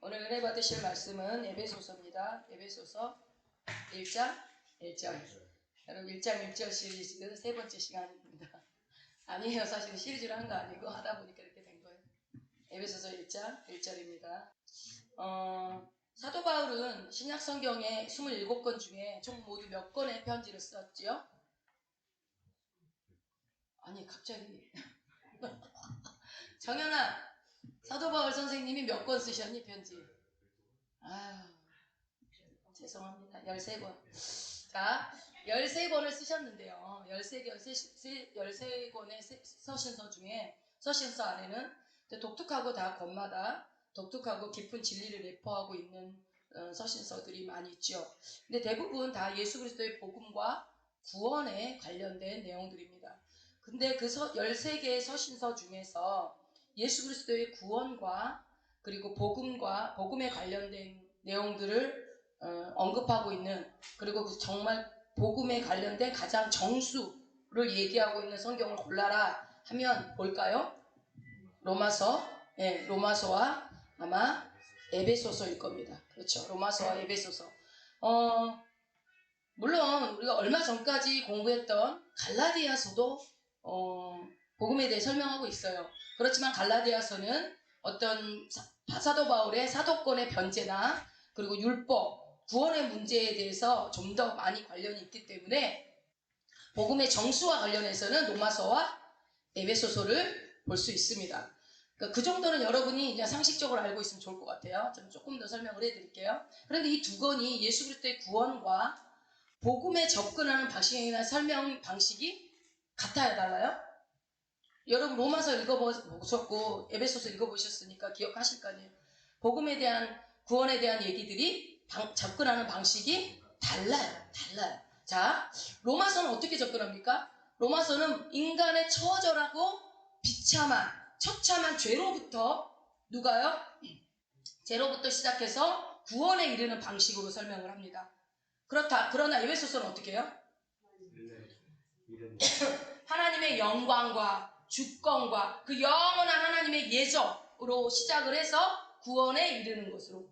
오늘 은혜 받으실 말씀은 에베소서입니다. 에베소서 1장 1절. 여러분 1장 1절 시리즈 세 번째 시간입니다. 아니에요. 사실은 시리즈를 한 거 아니고 하다 보니까 이렇게 된 거예요. 에베소서 1장 1절입니다. 사도 바울은 신약 성경의 27권 중에 총 모두 몇 권의 편지를 썼지요? 아니 갑자기 정연아, 사도 바울 선생님이 몇 권 쓰셨니 편지? 아유 죄송합니다. 13권. 자, 13권을 쓰셨는데요. 13권의 서신서 중에 서신서 안에는 독특하고 다 권마다 독특하고 깊은 진리를 내포하고 있는 서신서들이 많이 있죠. 근데 대부분 다 예수 그리스도의 복음과 구원에 관련된 내용들입니다. 근데 그 13개의 서신서 중에서 예수 그리스도의 구원과 그리고 복음에 관련된 내용들을 언급하고 있는, 그리고 정말 복음에 관련된 가장 정수를 얘기하고 있는 성경을 골라라 하면 뭘까요? 로마서와 아마 에베소서일 겁니다. 그렇죠. 로마서와 에베소서. 물론 우리가 얼마 전까지 공부했던 갈라디아서도 복음에 대해 설명하고 있어요. 그렇지만 갈라디아서는 어떤 사도 바울의 사도권의 변제나 그리고 율법, 구원의 문제에 대해서 좀 더 많이 관련이 있기 때문에 복음의 정수와 관련해서는 로마서와 에베소서를 볼 수 있습니다. 그러니까 그 정도는 여러분이 그냥 상식적으로 알고 있으면 좋을 것 같아요. 좀 조금 더 설명을 해드릴게요. 그런데 이 두 권이 예수 그리스도의 구원과 복음에 접근하는 방식이나 설명 방식이 같아야 달라요? 여러분 로마서 읽어보셨고 에베소서 읽어보셨으니까 기억하실 거 아니에요. 복음에 대한, 구원에 대한 얘기들이 접근하는 방식이 달라요. 자, 로마서는 어떻게 접근합니까? 로마서는 인간의 처절하고 처참한 죄로부터, 누가요? 죄로부터 시작해서 구원에 이르는 방식으로 설명을 합니다. 그러나 에베소서는 어떻게 해요? 하나님의 영광과 주권과 그 영원한 하나님의 예정으로 시작을 해서 구원에 이르는 것으로.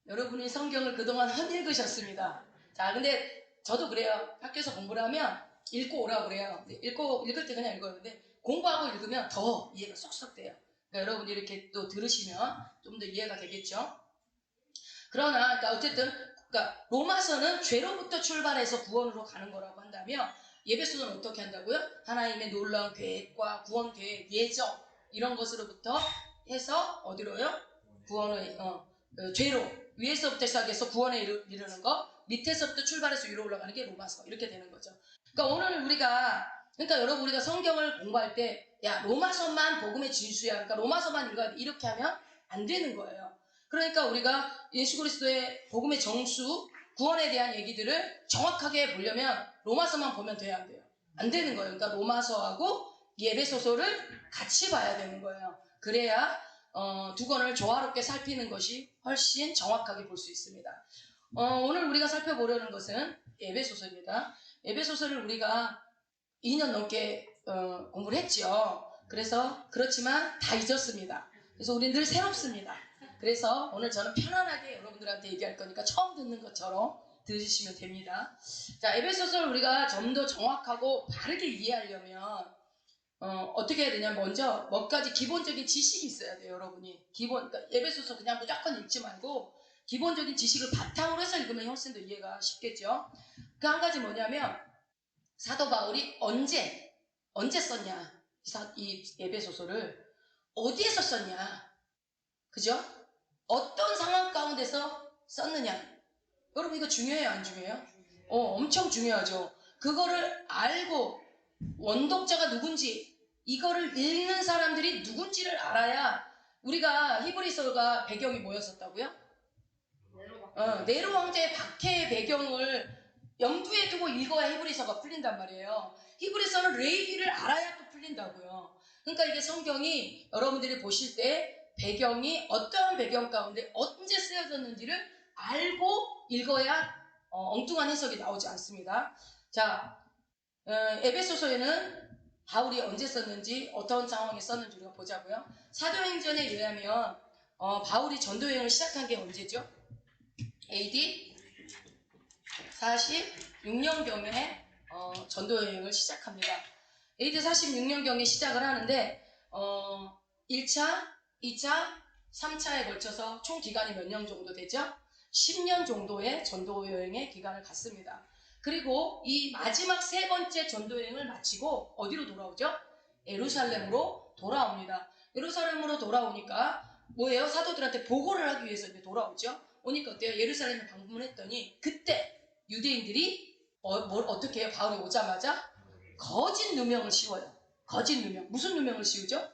여러분이 성경을 그동안 헛읽으셨습니다. 자, 근데 저도 그래요. 학교에서 공부를 하면 읽고 오라고 그래요. 읽을 때 그냥 읽었는데 공부하고 읽으면 더 이해가 쏙쏙 돼요. 그러니까 여러분이 이렇게 또 들으시면 좀 더 이해가 되겠죠. 그러나 그러니까 어쨌든 로마서는 죄로부터 출발해서 구원으로 가는 거라고 한다면 에베소서는 어떻게 한다고요? 하나님의 놀라운 계획과 구원 계획, 예정 이런 것으로부터 해서 어디로요? 구원을 죄로 위에서부터 시작해서 구원에 이르는 거, 밑에서부터 출발해서 위로 올라가는 게 로마서, 이렇게 되는 거죠. 그러니까 오늘 여러분 우리가 성경을 공부할 때 로마서만 복음의 진수야, 그러니까 로마서만 읽어야 돼, 이렇게 하면 안 되는 거예요. 그러니까 우리가 예수 그리스도의 복음의 정수, 구원에 대한 얘기들을 정확하게 보려면 로마서만 보면 돼야 안 돼요. 안 되는 거예요. 그러니까 로마서하고 에베소서를 같이 봐야 되는 거예요. 그래야 두 권을 조화롭게 살피는 것이 훨씬 정확하게 볼 수 있습니다. 오늘 우리가 살펴보려는 것은 에베소서입니다. 에베소서를 우리가 2년 넘게 공부를 했죠. 그렇지만 다 잊었습니다. 그래서 우리는 늘 새롭습니다. 그래서 오늘 저는 편안하게 여러분들한테 얘기할 거니까 처음 듣는 것처럼 들으시면 됩니다. 자, 에베소서를 우리가 좀 더 정확하고 바르게 이해하려면 어떻게 해야 되냐면 먼저 몇 가지 기본적인 지식이 있어야 돼요, 여러분이. 그러니까 에베소서 그냥 무조건 읽지 말고 기본적인 지식을 바탕으로 해서 읽으면 훨씬 더 이해가 쉽겠죠. 그 한 가지 뭐냐면 사도 바울이 언제 썼냐, 이 에베소서를 어디에서 썼냐, 그죠? 어떤 상황 가운데서 썼느냐. 여러분 이거 중요해요, 안 중요해요? 엄청 중요하죠. 그거를 알고 원독자가 누군지, 이거를 읽는 사람들이 누군지를 알아야. 우리가 히브리서가 배경이 뭐였었다고요? 네로 왕자의 박해의 배경을 염두에 두고 읽어야 히브리서가 풀린단 말이에요. 히브리서는 레위기를 알아야 또 풀린다고요. 그러니까 이게 성경이 여러분들이 보실 때 배경이 어떠한 배경 가운데 언제 쓰여졌는지를 알고 읽어야 엉뚱한 해석이 나오지 않습니다. 자, 에베소서에는 바울이 언제 썼는지, 어떤 상황에 썼는지 우리가 보자고요. 사도행전에 의하면 바울이 전도 여행을 시작한 게 언제죠? AD 46년경에 전도 여행을 시작합니다. AD 46년경에 시작을 하는데 1차, 2차, 3차에 걸쳐서 총 기간이 몇 년 정도 되죠? 10년 정도의 전도 여행의 기간을 갖습니다. 그리고 이 마지막 세 번째 전도 여행을 마치고 어디로 돌아오죠? 예루살렘으로 돌아옵니다. 예루살렘으로 돌아오니까 뭐예요? 사도들한테 보고를 하기 위해서 이제 돌아오죠. 오니까 어때요? 예루살렘을 방문했더니 그때 유대인들이 어떻게 해요? 바울이 오자마자 거짓 누명을 씌워요. 거짓 누명. 무슨 누명을 씌우죠?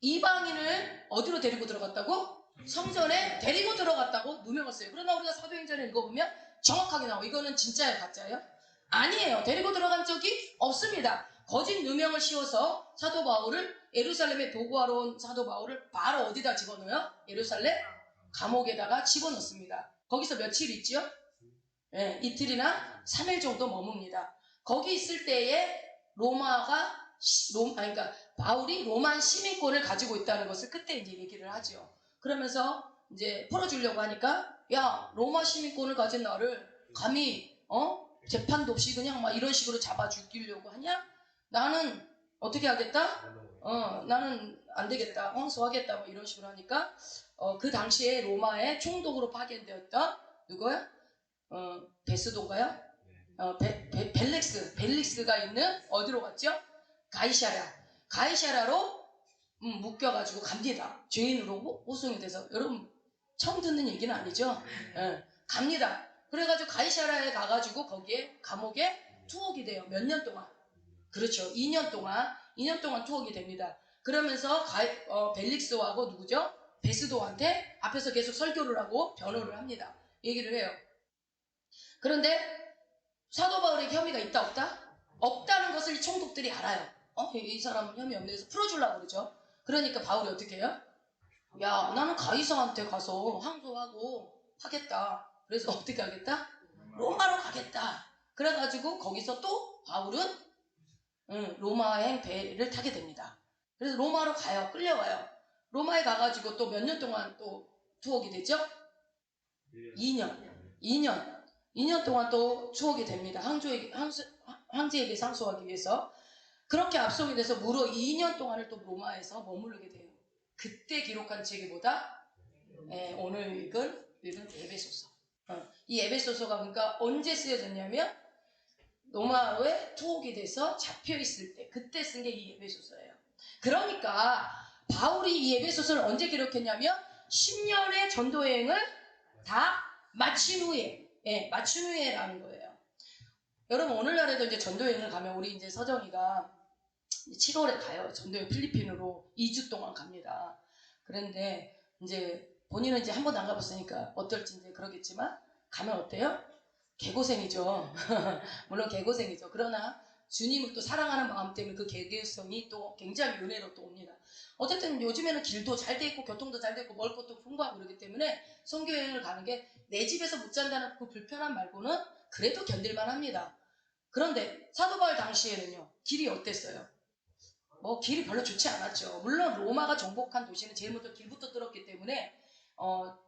이방인을 어디로 데리고 들어갔다고? 성전에 데리고 들어갔다고 누명을 써요. 그러나 우리가 사도행전을 읽어보면 정확하게 나와요. 이거는 진짜예요? 가짜예요? 아니에요. 데리고 들어간 적이 없습니다. 거짓 누명을 씌워서 사도 바울을 예루살렘에 보고하러 온 사도 바울을 바로 어디다 집어넣어요? 예루살렘 감옥에다가 집어넣습니다. 거기서 며칠 있죠? 네, 이틀이나 3일 정도 머뭅니다. 거기 있을 때에 그러니까 바울이 로만 시민권을 가지고 있다는 것을 그때 이제 얘기를 하죠. 그러면서 이제 풀어주려고 하니까 야, 로마 시민권을 가진 나를 감히 재판도 없이 그냥 막 이런 식으로 잡아 죽이려고 하냐? 나는 어떻게 하겠다? 나는 안 되겠다. 황소하겠다. 뭐 이런 식으로 하니까 그 당시에 로마의 총독으로 파견되었던 누구야? 베스도인가요? 벨릭스가 있는 어디로 갔죠? 가이샤라로 묶여가지고 갑니다. 죄인으로 호송이 돼서. 여러분 처음 듣는 얘기는 아니죠? 갑니다. 그래가지고 가이샤라에 가가지고 거기에 감옥에 투옥이 돼요. 몇 년 동안? 그렇죠. 2년 동안 투옥이 됩니다. 그러면서 벨릭스하고 누구죠? 베스도한테 앞에서 계속 설교를 하고 변호를 합니다. 얘기를 해요. 그런데 사도 바울에게 혐의가 있다 없다? 없다는 것을 총독들이 알아요. 이 사람은 혐의 없네 해서 풀어주려고 그러죠. 그러니까 바울이 어떻게 해요? 야, 나는 가이사한테 가서 항소하고 하겠다. 그래서 어떻게 하겠다? 로마로 가겠다. 그래가지고 거기서 또 바울은 로마행 배를 타게 됩니다. 그래서 로마로 가요. 끌려와요. 로마에 가가지고 또 몇 년 동안 또 투옥이 되죠? 2년 동안 또 추억이 됩니다. 황제에게 상소하기 위해서. 그렇게 압송이 돼서 무려 2년 동안을 또 로마에서 머무르게 돼요. 그때 기록한 책이 뭐다? 오늘 읽은 에베소서. 이 에베소서가 그러니까 언제 쓰여졌냐면 로마에 투옥이 돼서 잡혀있을 때 그때 쓴 게 이 에베소서예요. 그러니까 바울이 이 에베소서를 언제 기록했냐면 10년의 전도여행을 다 마친 후에라는 거예요. 여러분 오늘날에도 이제 전도여행을 가면 우리 이제 서정이가 7월에 가요. 전도여행 필리핀으로 2주 동안 갑니다. 그런데 이제 본인은 이제 한 번도 안 가봤으니까 어떨지 이제 그러겠지만 가면 어때요? 개고생이죠. 물론 개고생이죠. 그러나 주님을 또 사랑하는 마음 때문에 그 개고생이 또 굉장히 은혜로 또 옵니다. 어쨌든 요즘에는 길도 잘 돼 있고 교통도 잘 돼 있고 먹을 것도 풍부하고 그러기 때문에 선교여행을 가는 게 내 집에서 못 잔다는 그 불편함 말고는 그래도 견딜만 합니다. 그런데 사도 바울 당시에는요. 길이 어땠어요? 길이 별로 좋지 않았죠. 물론 로마가 정복한 도시는 제일 먼저 길부터 뚫었기 때문에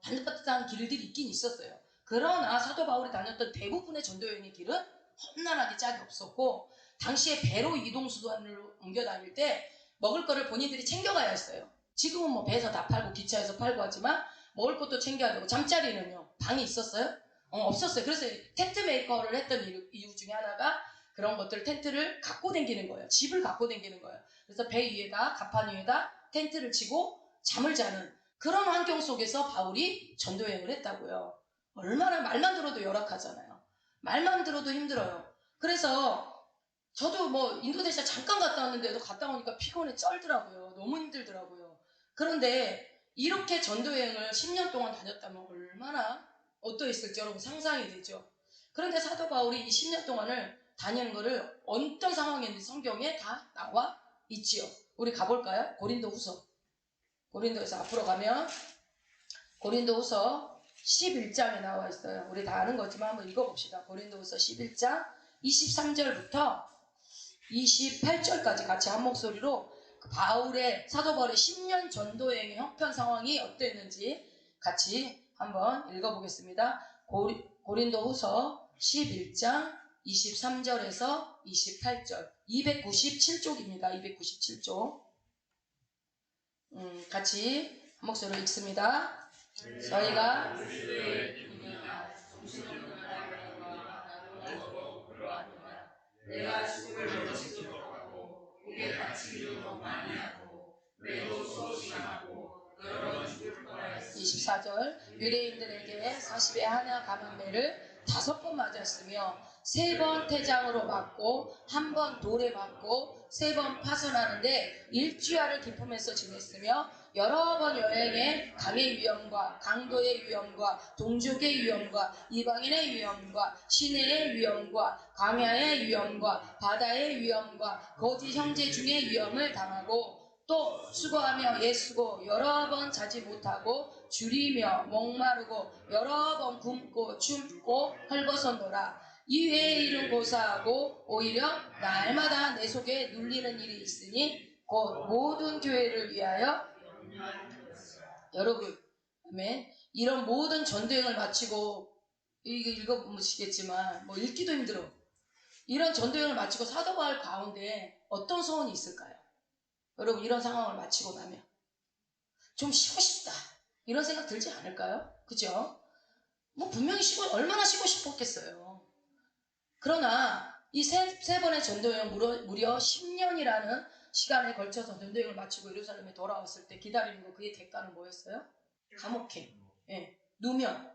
반듯반듯한 길들이 있긴 있었어요. 그러나 사도 바울이 다녔던 대부분의 전도여행의 길은 험난하게 짝이 없었고 당시에 배로 이동수단으로 옮겨 다닐 때 먹을 거를 본인들이 챙겨가야 했어요. 지금은 뭐 배에서 다 팔고 기차에서 팔고 하지만 먹을 것도 챙겨야 되고 잠자리는요. 방이 있었어요? 없었어요. 그래서 텐트 메이커를 했던 이유 중에 하나가 그런 것들 텐트를 갖고 다니는 거예요. 집을 갖고 다니는 거예요. 그래서 배 위에다 갑판 위에다 텐트를 치고 잠을 자는 그런 환경 속에서 바울이 전도여행을 했다고요. 얼마나 말만 들어도 열악하잖아요. 말만 들어도 힘들어요. 그래서 저도 뭐 인도네시아 잠깐 갔다 왔는데도 갔다 오니까 피곤해 쩔더라고요. 너무 힘들더라고요. 그런데 이렇게 전도여행을 10년 동안 다녔다면 얼마나 어떠했을지 여러분 상상이 되죠. 그런데 사도 바울이 이 10년 동안을 다니는 거를 어떤 상황인지 성경에 다 나와 있지요. 우리 가볼까요? 고린도에서 앞으로 가면 고린도후서 11장에 나와 있어요. 우리 다 아는 거지만 한번 읽어봅시다. 고린도후서 11장 23절부터 28절까지 같이 한 목소리로 사도 바울의 10년 전도 여행의 형편 상황이 어땠는지 같이 한번 읽어보겠습니다. 고린도후서 11장 23절에서 28절, 297쪽입니다. 297쪽. 같이 한 목소리로 읽습니다. 저희가 내가 죽음을 먼저 지켜가고 목에 다치기도 더 많이 하고 매도 소심하고 여러 번 죽을 뻔하였으니 24절 유대인들에게 40에 하나 감한매를 5번 맞았으며 3번 태장으로 맞고 1번 돌에 맞고 3번 파손하는데 일주야를 기품해서 지냈으며 여러 번 여행에 강의 위험과 강도의 위험과 동족의 위험과 이방인의 위험과 시내의 위험과 광야의 위험과 바다의 위험과 거짓 형제 중의 위험을 당하고 또 수고하며 애쓰고 여러 번 자지 못하고 줄이며 목마르고 여러 번 굶고 춥고 헐벗었노라. 이외의 일은 고사하고 오히려 날마다 내 속에 눌리는 일이 있으니 곧 모든 교회를 위하여 여러분, 아멘. 이런 모든 전도여행을 마치고 이거 읽어보시겠지만 뭐 읽기도 힘들어. 이런 전도여행을 마치고 사도 바울 가운데 어떤 소원이 있을까요? 여러분 이런 상황을 마치고 나면 좀 쉬고 싶다 이런 생각 들지 않을까요? 그죠? 뭐 분명히 얼마나 쉬고 싶었겠어요. 그러나 이 세 번의 전도여행 무려 10년이라는 시간에 걸쳐서 전도여행을 마치고 예루살렘에 돌아왔을 때 기다리는 거 그의 대가는 뭐였어요? 감옥행, 누명,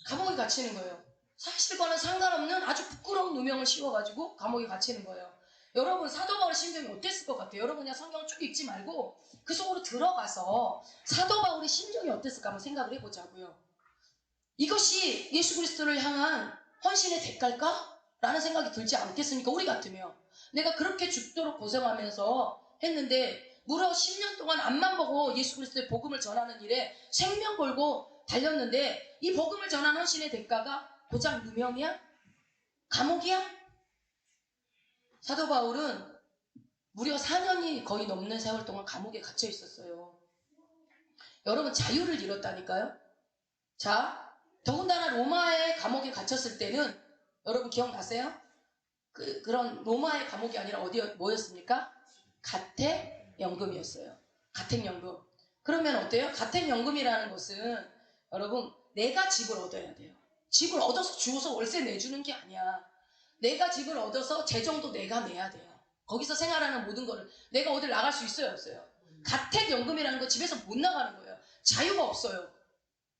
감옥에 갇히는 거예요. 사실과는 상관없는 아주 부끄러운 누명을 씌워가지고 감옥에 갇히는 거예요. 여러분 사도 바울의 심정이 어땠을 것 같아요? 여러분 그냥 성경을 쭉 읽지 말고 그 속으로 들어가서 사도 바울의 심정이 어땠을까 한번 생각을 해보자고요. 이것이 예수 그리스도를 향한 헌신의 대가일까? 라는 생각이 들지 않겠습니까? 우리 같으면 내가 그렇게 죽도록 고생하면서 했는데 무려 10년 동안 앞만 보고 예수 그리스도의 복음을 전하는 일에 생명 걸고 달렸는데 이 복음을 전한 헌신의 대가가 고작 누명이야? 감옥이야? 사도 바울은 무려 4년이 거의 넘는 세월 동안 감옥에 갇혀 있었어요. 여러분 자유를 잃었다니까요. 자, 더군다나 로마의 감옥에 갇혔을 때는 여러분 기억나세요? 그런 로마의 감옥이 아니라 뭐였습니까? 가택연금이었어요. 가택연금. 그러면 어때요? 가택연금이라는 것은 여러분 내가 집을 얻어야 돼요. 집을 얻어서 주어서 월세 내주는 게 아니야. 내가 집을 얻어서 재정도 내가 내야 돼요. 거기서 생활하는 모든 거를 내가 어딜 나갈 수 있어요, 없어요? 가택연금이라는 거 집에서 못 나가는 거예요. 자유가 없어요.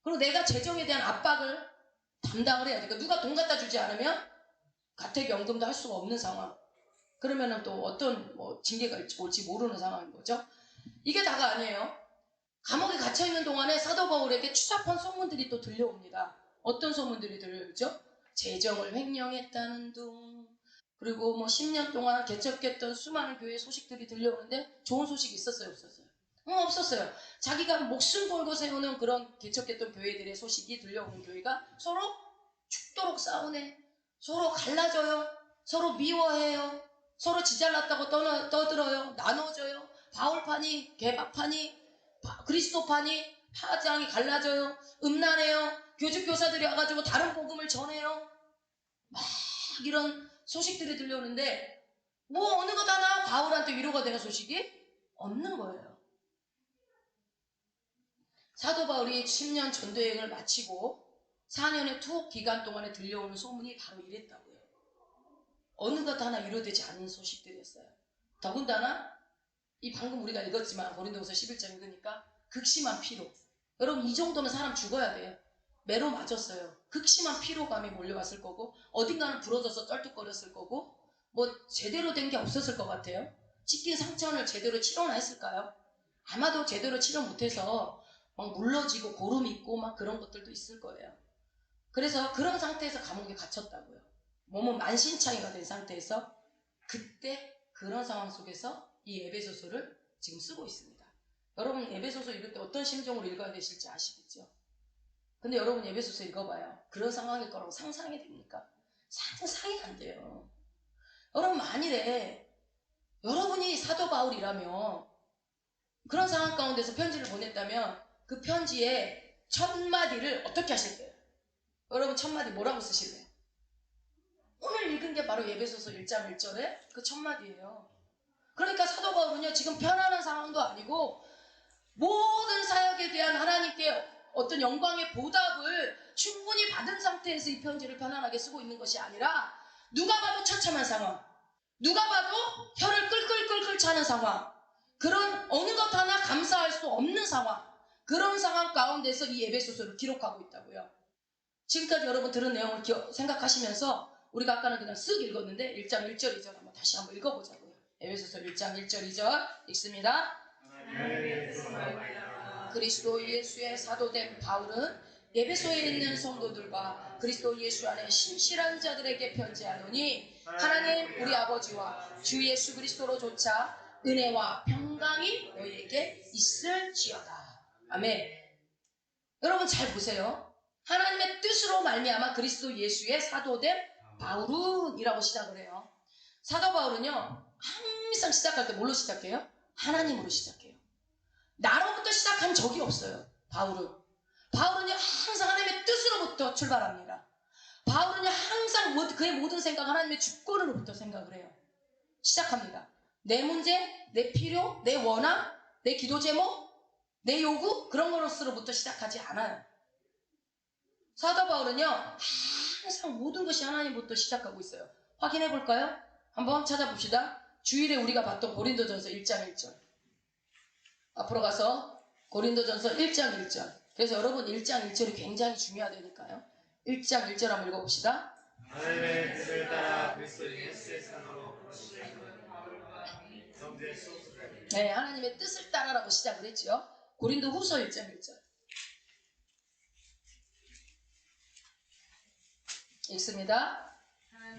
그리고 내가 재정에 대한 압박을 담당을 해야 돼요. 그러니까 누가 돈 갖다 주지 않으면 가택연금도 할 수가 없는 상황. 그러면은 또 어떤 징계가 올지 모르는 상황인 거죠. 이게 다가 아니에요. 감옥에 갇혀있는 동안에 사도 바울에게 추잡한 소문들이 또 들려옵니다. 어떤 소문들이 들려오죠? 재정을 횡령했다는 둥, 그리고 10년 동안 개척했던 수많은 교회 소식들이 들려오는데 좋은 소식이 있었어요, 없었어요? 없었어요. 자기가 목숨 걸고 세우는 그런 개척했던 교회들의 소식이 들려오는 교회가 서로 죽도록 싸우네, 서로 갈라져요, 서로 미워해요, 서로 지잘났다고 떠들어요, 나눠져요, 바울파니, 개박파니, 그리스도파니, 파장이 갈라져요, 음란해요, 교주교사들이 와가지고 다른 복음을 전해요. 막 이런 소식들이 들려오는데 어느 것 하나 바울한테 위로가 되는 소식이 없는 거예요. 사도 바울이 10년 전도여행을 마치고 4년의 투옥 기간 동안에 들려오는 소문이 바로 이랬다고요. 어느 것 하나 위로되지 않는 소식들이었어요. 더군다나 이 방금 우리가 읽었지만 고린도후서 11장 읽으니까 극심한 피로. 여러분 이 정도면 사람 죽어야 돼요. 매로 맞았어요. 극심한 피로감이 몰려왔을 거고 어딘가는 부러져서 쩔뚝거렸을 거고 제대로 된 게 없었을 것 같아요. 찢긴 상처를 제대로 치료나 했을까요? 아마도 제대로 치료 못해서 막 물러지고 고름 있고 막 그런 것들도 있을 거예요. 그래서 그런 상태에서 감옥에 갇혔다고요. 몸은 만신창이가 된 상태에서 그때 그런 상황 속에서 이 에베소서를 지금 쓰고 있습니다. 여러분 에베소서 읽을 때 어떤 심정으로 읽어야 되실지 아시겠죠? 근데 여러분 에베소서 읽어봐요. 그런 상황일 거라고 상상이 됩니까? 상상이 안 돼요. 여러분 만일에 여러분이 사도 바울이라면 그런 상황 가운데서 편지를 보냈다면 그 편지의 첫 마디를 어떻게 하실까요? 여러분 첫 마디 뭐라고 쓰실래요? 오늘 읽은 게 바로 에베소서 1장 1절에 그 첫 마디예요. 그러니까 사도 바울은요 지금 편안한 상황도 아니고 모든 사역에 대한 하나님께 어떤 영광의 보답을 충분히 받은 상태에서 이 편지를 편안하게 쓰고 있는 것이 아니라 누가 봐도 처참한 상황, 누가 봐도 혀를 끌끌끌끌 차는 상황, 그런 어느 것 하나 감사할 수 없는 상황, 그런 상황 가운데서 이 에베소서를 기록하고 있다고요. 지금까지 여러분 들은 내용을 생각하시면서 우리가 아까는 그냥 쓱 읽었는데 1장 1절 2절 한번 다시 한번 읽어보자고요. 에베소서 1장 1절 2절 읽습니다. 그리스도 예수의 사도된 바울은 에베소에 있는 성도들과 그리스도 예수 안에 신실한 자들에게 편지하노니 하나님 우리 아버지와 주 예수 그리스도로 조차 은혜와 평강이 너희에게 있을지어다. 아멘. 여러분 잘 보세요. 하나님의 뜻으로 말미암아 그리스도 예수의 사도된 바울은이라고 시작을 해요. 사도 바울은요 항상 시작할 때 뭘로 시작해요? 하나님으로 시작해요. 나로부터 시작한 적이 없어요. 바울은요 항상 하나님의 뜻으로부터 출발합니다. 바울은요 항상 그의 모든 생각 하나님의 주권으로부터 생각을 해요. 시작합니다. 내 문제, 내 필요, 내 원함, 내 기도 제목, 내 요구 그런 것으로부터 시작하지 않아요. 사도 바울은요 항상 모든 것이 하나님부터 시작하고 있어요. 확인해 볼까요? 한번 찾아봅시다. 주일에 우리가 봤던 고린도전서 1장 1절 앞으로 가서 고린도전서 1장 1절 그래서 여러분 1장 1절이 굉장히 중요하다니까요. 1장 1절 한번 읽어봅시다. 하나님의 뜻을 따라 그리스도 예수의 산으로 성전의 수호자들. 네, 하나님의 뜻을 따라라고 시작을 했죠. 고린도 후서 1장 1절 읽습니다.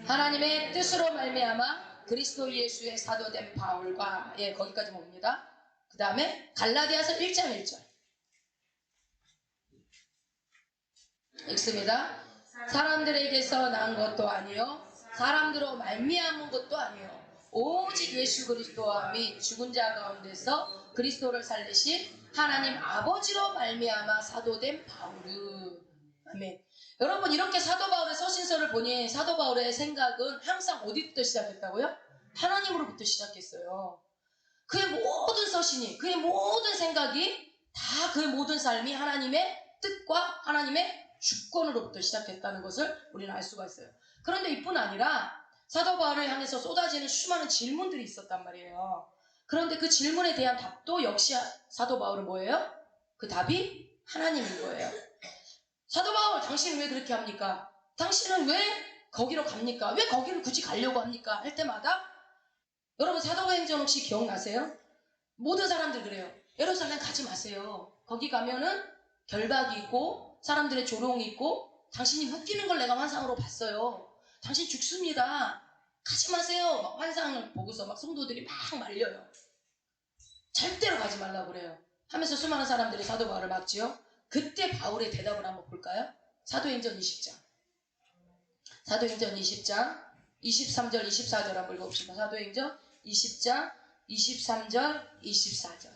하나님의 뜻으로 말미암아 그리스도 예수의 사도된 바울과 거기까지 봅니다. 그 다음에 갈라디아서 1장 1절 읽습니다. 사람들에게서 난 것도 아니요 사람들로 말미암은 것도 아니요 오직 예수 그리스도와 및 죽은 자 가운데서 그리스도를 살리신 하나님 아버지로 말미암아 사도된 바울은. 아멘. 여러분 이렇게 사도 바울의 서신서를 보니 사도 바울의 생각은 항상 어디부터 시작했다고요? 하나님으로부터 시작했어요. 그의 모든 서신이 그의 모든 생각이 다 그의 모든 삶이 하나님의 뜻과 하나님의 주권으로부터 시작했다는 것을 우리는 알 수가 있어요. 그런데 이뿐 아니라 사도 바울을 향해서 쏟아지는 수많은 질문들이 있었단 말이에요. 그런데 그 질문에 대한 답도 역시 사도 바울은 뭐예요? 그 답이 하나님인 거예요. 사도 바울 당신은 왜 그렇게 합니까? 당신은 왜 거기로 갑니까? 왜 거기를 굳이 가려고 합니까? 할 때마다 여러분 사도행전 혹시 기억나세요? 모든 사람들 그래요. 예루살렘 가지 마세요. 거기 가면은 결박이 있고 사람들의 조롱이 있고 당신이 묶이는 걸 내가 환상으로 봤어요. 당신 죽습니다. 가지 마세요. 막 환상을 보고서 막 성도들이 막 말려요. 절대로 가지 말라고 그래요. 하면서 수많은 사람들이 사도 바울을 막지요. 그때 바울의 대답을 한번 볼까요? 사도행전 20장. 사도행전 20장 23절 24절 한번 읽어봅시다. 사도행전 20장 23절 24절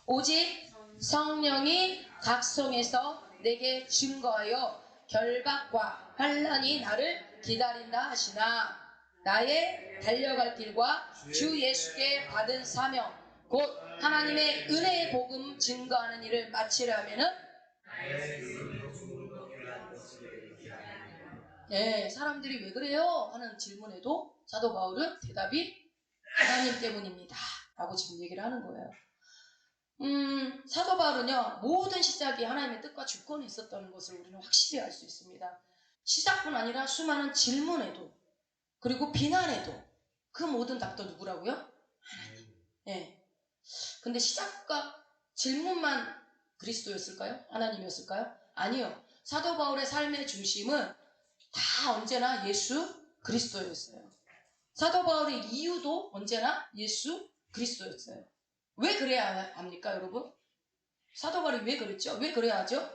오직 성령이 각성에서 내게 증거하여 결박과 환난이 나를 기다린다 하시나 나의 달려갈 길과 주 예수께 받은 사명 곧 하나님의 은혜의 복음 증거하는 일을 마치려면은 사람들이 왜 그래요? 하는 질문에도 사도 바울은 대답이 하나님 때문입니다 라고 지금 얘기를 하는 거예요. 사도 바울은요 모든 시작이 하나님의 뜻과 주권에 있었다는 것을 우리는 확실히 알 수 있습니다. 시작뿐 아니라 수많은 질문에도 그리고 비난에도 그 모든 답도 누구라고요? 하나님. 근데 시작과 질문만 그리스도였을까요? 하나님이었을까요? 아니요. 사도 바울의 삶의 중심은 다 언제나 예수 그리스도였어요. 사도 바울의 이유도 언제나 예수 그리스도였어요. 왜 그래야 합니까, 여러분? 사도 바울이 왜 그랬죠? 왜 그래야 하죠?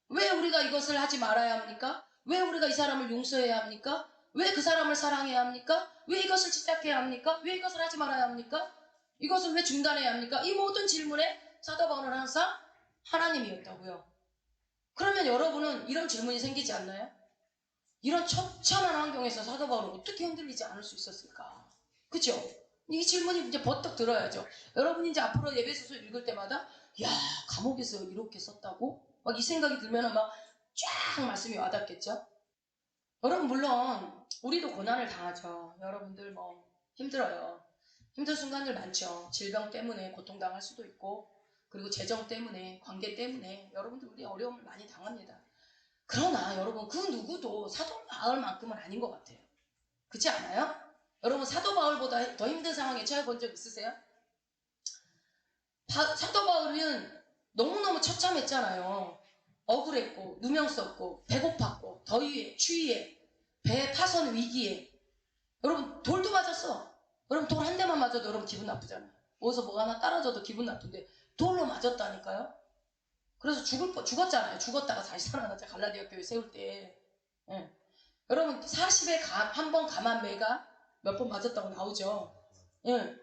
왜 우리가 이것을 하지 말아야 합니까? 왜 우리가 이 사람을 용서해야 합니까? 왜 그 사람을 사랑해야 합니까? 왜 이것을 집착해야 합니까? 왜 이것을 하지 말아야 합니까? 이것을 왜 중단해야 합니까? 이 모든 질문에 사도 바울은 항상 하나님이었다고요. 그러면 여러분은 이런 질문이 생기지 않나요? 이런 처참한 환경에서 사도 바울은 어떻게 흔들리지 않을 수 있었을까? 그죠? 이 질문이 이제 버떡 들어야죠. 여러분이 이제 앞으로 에베소서 읽을 때마다 야, 감옥에서 이렇게 썼다고? 막 이 생각이 들면은 막 쫙 말씀이 와닿겠죠? 여러분, 물론 우리도 고난을 당하죠. 여러분들 뭐 힘들어요. 힘든 순간들 많죠. 질병 때문에 고통당할 수도 있고, 그리고 재정 때문에, 관계 때문에 여러분들 우리 어려움을 많이 당합니다. 그러나 여러분, 그 누구도 사도 바울만큼은 아닌 것 같아요. 그렇지 않아요? 여러분, 사도 바울보다 더 힘든 상황에 처해 본 적 있으세요? 사도 바울은 너무너무 처참했잖아요. 억울했고, 누명 썼고, 배고팠고, 더위에, 추위에, 배 파손 위기에. 여러분, 돌도 맞았어. 여러분, 돌 한 대만 맞아도 여러분 기분 나쁘잖아요. 어디서 뭐가 하나 떨어져도 기분 나쁜데 돌로 맞았다니까요. 그래서 죽었잖아요. 죽었다가 다시 살아났죠. 갈라디아 교회 세울 때. 예. 여러분, 40에 한 번 감한 매가 몇 번 맞았다고 나오죠. 예.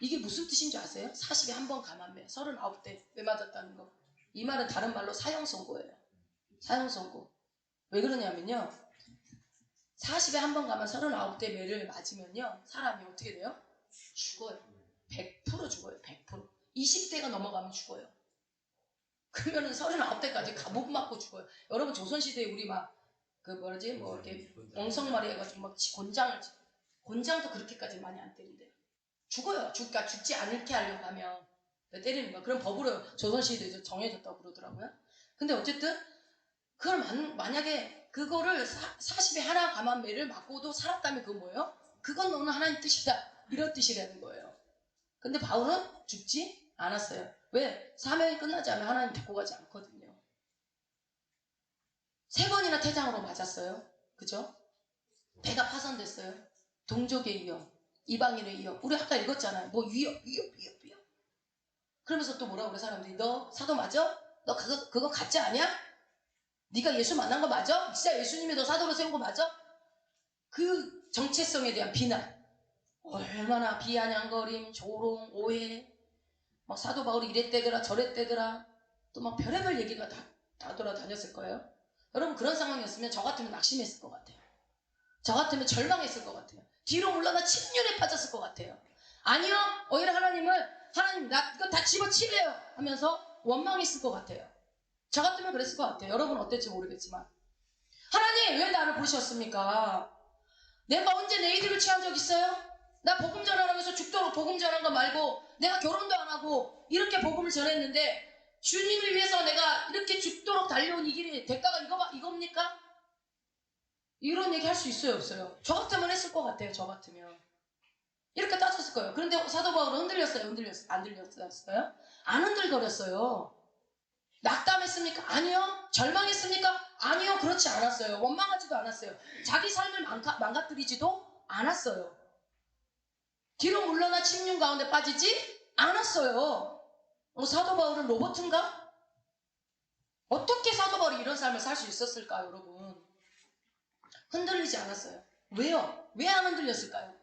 이게 무슨 뜻인지 아세요? 40에 한 번 감한 매, 39대 왜 맞았다는 거. 이 말은 다른 말로 사형선고예요. 사형선고. 왜 그러냐면요, 40에 한 번 가면 39대 매를 맞으면요, 사람이 어떻게 돼요? 죽어요. 100% 죽어요. 100%. 20대가 넘어가면 죽어요. 그러면은 39대까지 감옥 맞고 죽어요. 여러분, 조선시대에 우리 막 그 뭐지, 뭐 이렇게 엉성말이 해가지고 막 곤장도 그렇게까지 많이 안 때린대요. 죽어요. 그러니까 죽지 않게 하려고 하면 때리는 거야. 그런 법으로 조선시대에서 정해졌다고 그러더라고요. 근데 어쨌든 그걸 만약에 그거를 40에 하나 감한 매를 맞고도 살았다면 그건 뭐예요? 그건 너는 하나님 뜻이다. 이런 뜻이라는 거예요. 근데 바울은 죽지 않았어요. 왜? 사명이 끝나지 않으면 하나님 데리고 가지 않거든요. 3번이나 태장으로 맞았어요. 그죠? 배가 파손됐어요. 동족의 위협, 이방인의 위협. 우리 아까 읽었잖아요. 뭐 위협. 그러면서 또 뭐라고 그래, 사람들이. 너 사도 맞아? 너 그거 가짜 아니야? 네가 예수 만난 거 맞아? 진짜 예수님이 너 사도로 세운 거 맞아? 그 정체성에 대한 비난. 얼마나 비아냥거림, 조롱, 오해. 막 사도 바울이 이랬대더라, 저랬대더라. 또 막 별의별 얘기가 다 돌아다녔을 거예요. 여러분, 그런 상황이었으면 저 같으면 낙심했을 것 같아요. 저 같으면 절망했을 것 같아요. 뒤로 물러나 침륜에 빠졌을 것 같아요. 아니요, 오히려 하나님 나 이거 다 집어치래요 하면서 원망했을 것 같아요. 저 같으면 그랬을 것 같아요. 여러분 어땠지 모르겠지만, 하나님 왜 나를 부르셨습니까? 내가 언제 내 이득을 취한 적 있어요? 나 복음 전하면서 죽도록 복음 전한 거 말고 내가 결혼도 안 하고 이렇게 복음을 전했는데 주님을 위해서 내가 이렇게 죽도록 달려온 이 길이 대가가 이겁니까? 이런 얘기 할 수 있어요, 없어요? 저 같으면 했을 것 같아요. 저 같으면 이렇게 따졌을 거예요. 그런데 사도 바울은 흔들렸어요? 안 흔들렸어요? 안 흔들거렸어요. 낙담했습니까? 아니요. 절망했습니까? 아니요. 그렇지 않았어요. 원망하지도 않았어요. 자기 삶을 망가뜨리지도 않았어요. 뒤로 물러나 침륜 가운데 빠지지 않았어요. 사도 바울은 로봇인가? 어떻게 사도 바울이 이런 삶을 살 수 있었을까요, 여러분? 흔들리지 않았어요. 왜요? 왜 안 흔들렸을까요?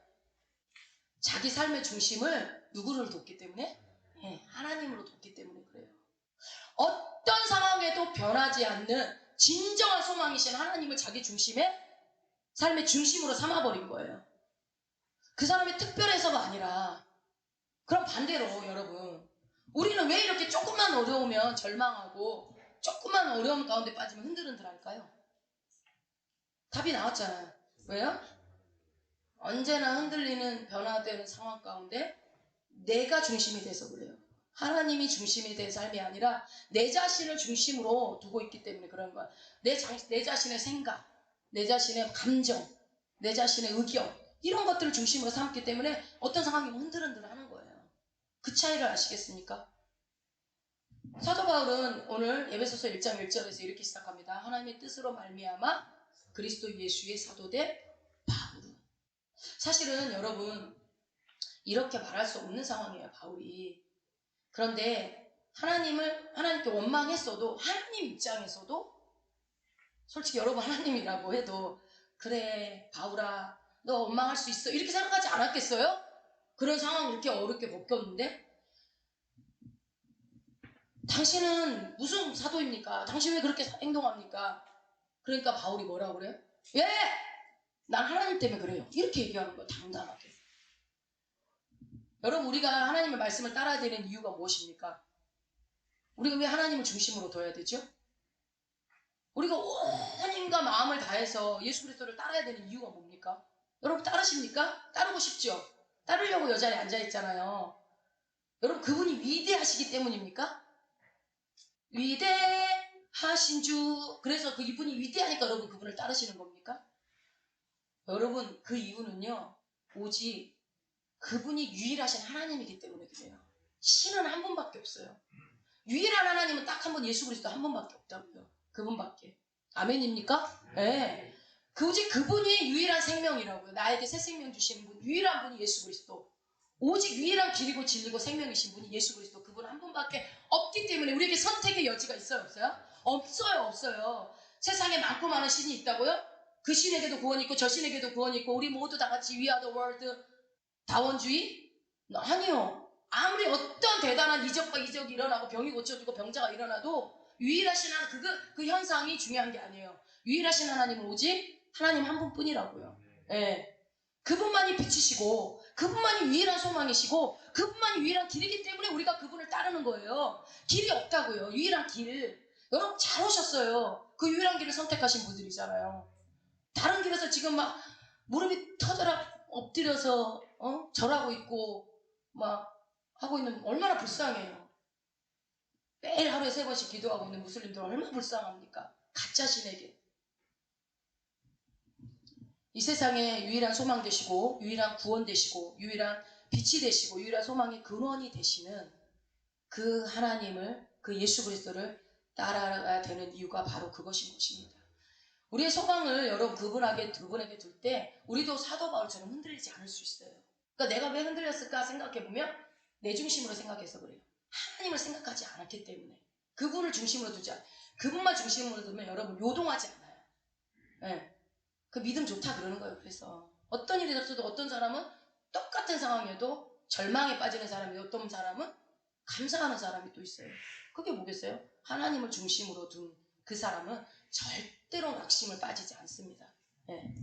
자기 삶의 중심을 누구를 뒀기 때문에? 네, 하나님으로 뒀기 때문에 그래요. 어떤 상황에도 변하지 않는 진정한 소망이신 하나님을 자기 중심의 삶의 중심으로 삼아버린 거예요. 그 사람이 특별해서가 아니라, 그럼 반대로 여러분, 우리는 왜 이렇게 조금만 어려우면 절망하고 조금만 어려움 가운데 빠지면 흔들흔들할까요? 답이 나왔잖아요. 왜요? 언제나 흔들리는 변화되는 상황 가운데 내가 중심이 돼서 그래요. 하나님이 중심이 된 삶이 아니라 내 자신을 중심으로 두고 있기 때문에 그런 거야. 내 자신의 생각, 내 자신의 감정, 내 자신의 의견, 이런 것들을 중심으로 삼기 때문에 어떤 상황이면 흔들흔들 하는 거예요. 그 차이를 아시겠습니까? 사도 바울은 오늘 에베소서 1장 1절에서 이렇게 시작합니다. 하나님의 뜻으로 말미암아 그리스도 예수의 사도된 바울은. 사실은 여러분, 이렇게 말할 수 없는 상황이에요, 바울이. 그런데 하나님께 원망했어도 하나님 입장에서도, 솔직히 여러분 하나님이라고 해도 그래 바울아 너 원망할 수 있어 이렇게 생각하지 않았겠어요? 그런 상황을 이렇게 어렵게 겪었는데 당신은 무슨 사도입니까? 당신 왜 그렇게 행동합니까? 그러니까 바울이 뭐라고 그래요? 예! 난 하나님 때문에 그래요. 이렇게 얘기하는 거예요. 당당하게. 여러분 우리가 하나님의 말씀을 따라야 되는 이유가 무엇입니까? 우리가 왜 하나님을 중심으로 둬야 되죠? 우리가 온 힘과 마음을 다해서 예수 그리스도를 따라야 되는 이유가 뭡니까? 여러분 따르십니까? 따르고 싶죠? 따르려고 여 자리에 앉아있잖아요. 여러분 그분이 위대하시기 때문입니까? 위대하신 주 그래서 그 이분이 위대하니까 여러분 그분을 따르시는 겁니까? 여러분 그 이유는요 오직 그분이 유일하신 하나님이기 때문에 그래요. 신은 한 분밖에 없어요. 유일한 하나님은 딱 한 분 예수 그리스도 한 분밖에 없다고요. 그분밖에. 아멘입니까? 네. 오직 그분이 유일한 생명이라고요. 나에게 새 생명 주시는 분 유일한 분이 예수 그리스도. 오직 유일한 길이고 진리고 생명이신 분이 예수 그리스도 그분 한 분밖에 없기 때문에 우리에게 선택의 여지가 있어요 없어요? 없어요 없어요. 세상에 많고 많은 신이 있다고요? 그 신에게도 구원이 있고 저 신에게도 구원이 있고 우리 모두 다 같이 We are the world 다원주의? 아니요. 아무리 어떤 대단한 이적과 이적이 일어나고 병이 고쳐지고 병자가 일어나도 유일하신 하나님 그 현상이 중요한 게 아니에요. 유일하신 하나님은 오직 하나님 한 분뿐이라고요. 예. 그분만이 빛이시고 그분만이 유일한 소망이시고 그분만이 유일한 길이기 때문에 우리가 그분을 따르는 거예요. 길이 없다고요. 유일한 길. 여러분 잘 오셨어요. 그 유일한 길을 선택하신 분들이잖아요. 다른 길에서 지금 막 무릎이 터져라 엎드려서 절하고 있고 막 하고 있는 얼마나 불쌍해요. 매일 하루에 3번씩 기도하고 있는 무슬림들 얼마나 불쌍합니까? 가짜 신에게. 이 세상에 유일한 소망 되시고 유일한 구원 되시고 유일한 빛이 되시고 유일한 소망의 근원이 되시는 그 하나님을 그 예수 그리스도를 따라가야 되는 이유가 바로 그것인 것입니다. 우리의 소망을 여러분 그분에게 둘 때 우리도 사도 바울처럼 흔들리지 않을 수 있어요. 그러니까 내가 왜 흔들렸을까 생각해보면 내 중심으로 생각해서 그래요. 하나님을 생각하지 않았기 때문에 그분을 중심으로 두지 않아요. 그분만 중심으로 두면 여러분 요동하지 않아요. 네. 그 믿음 좋다 그러는 거예요. 그래서 어떤 일이 없어도 어떤 사람은 똑같은 상황이어도 절망에 빠지는 사람이 어떤 사람은 감사하는 사람이 또 있어요. 그게 뭐겠어요? 하나님을 중심으로 둔 그 사람은 절대로 낙심을 빠지지 않습니다. 네.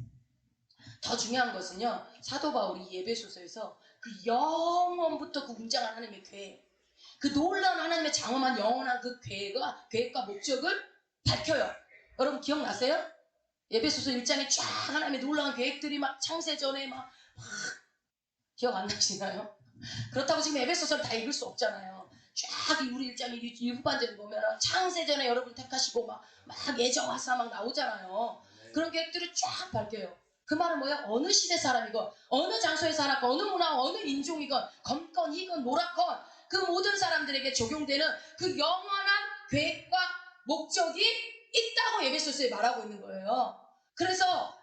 더 중요한 것은요. 사도 바울이 예배소서에서 그 영원부터 그 웅장한 하나님의 계획 그 놀라운 하나님의 장엄한 영원한 그 계획과 목적을 밝혀요. 여러분 기억나세요? 예배소서 1장에 쫙 하나님의 놀라운 계획들이 막 창세전에 막 기억 안 나시나요? 그렇다고 지금 에베소서를 다 읽을 수 없잖아요. 쫙 우리 1장 이 후반전에 보면 창세전에 여러분 택하시고 막 예정하사 막 나오잖아요. 그런 계획들을 쫙 밝혀요. 그 말은 뭐야? 어느 시대 사람이건 어느 장소에 살았건 어느 문화 어느 인종이건 검건 희건 노랗건 그 모든 사람들에게 적용되는 그 영원한 계획과 목적이 있다고 에베소서에 말하고 있는 거예요. 그래서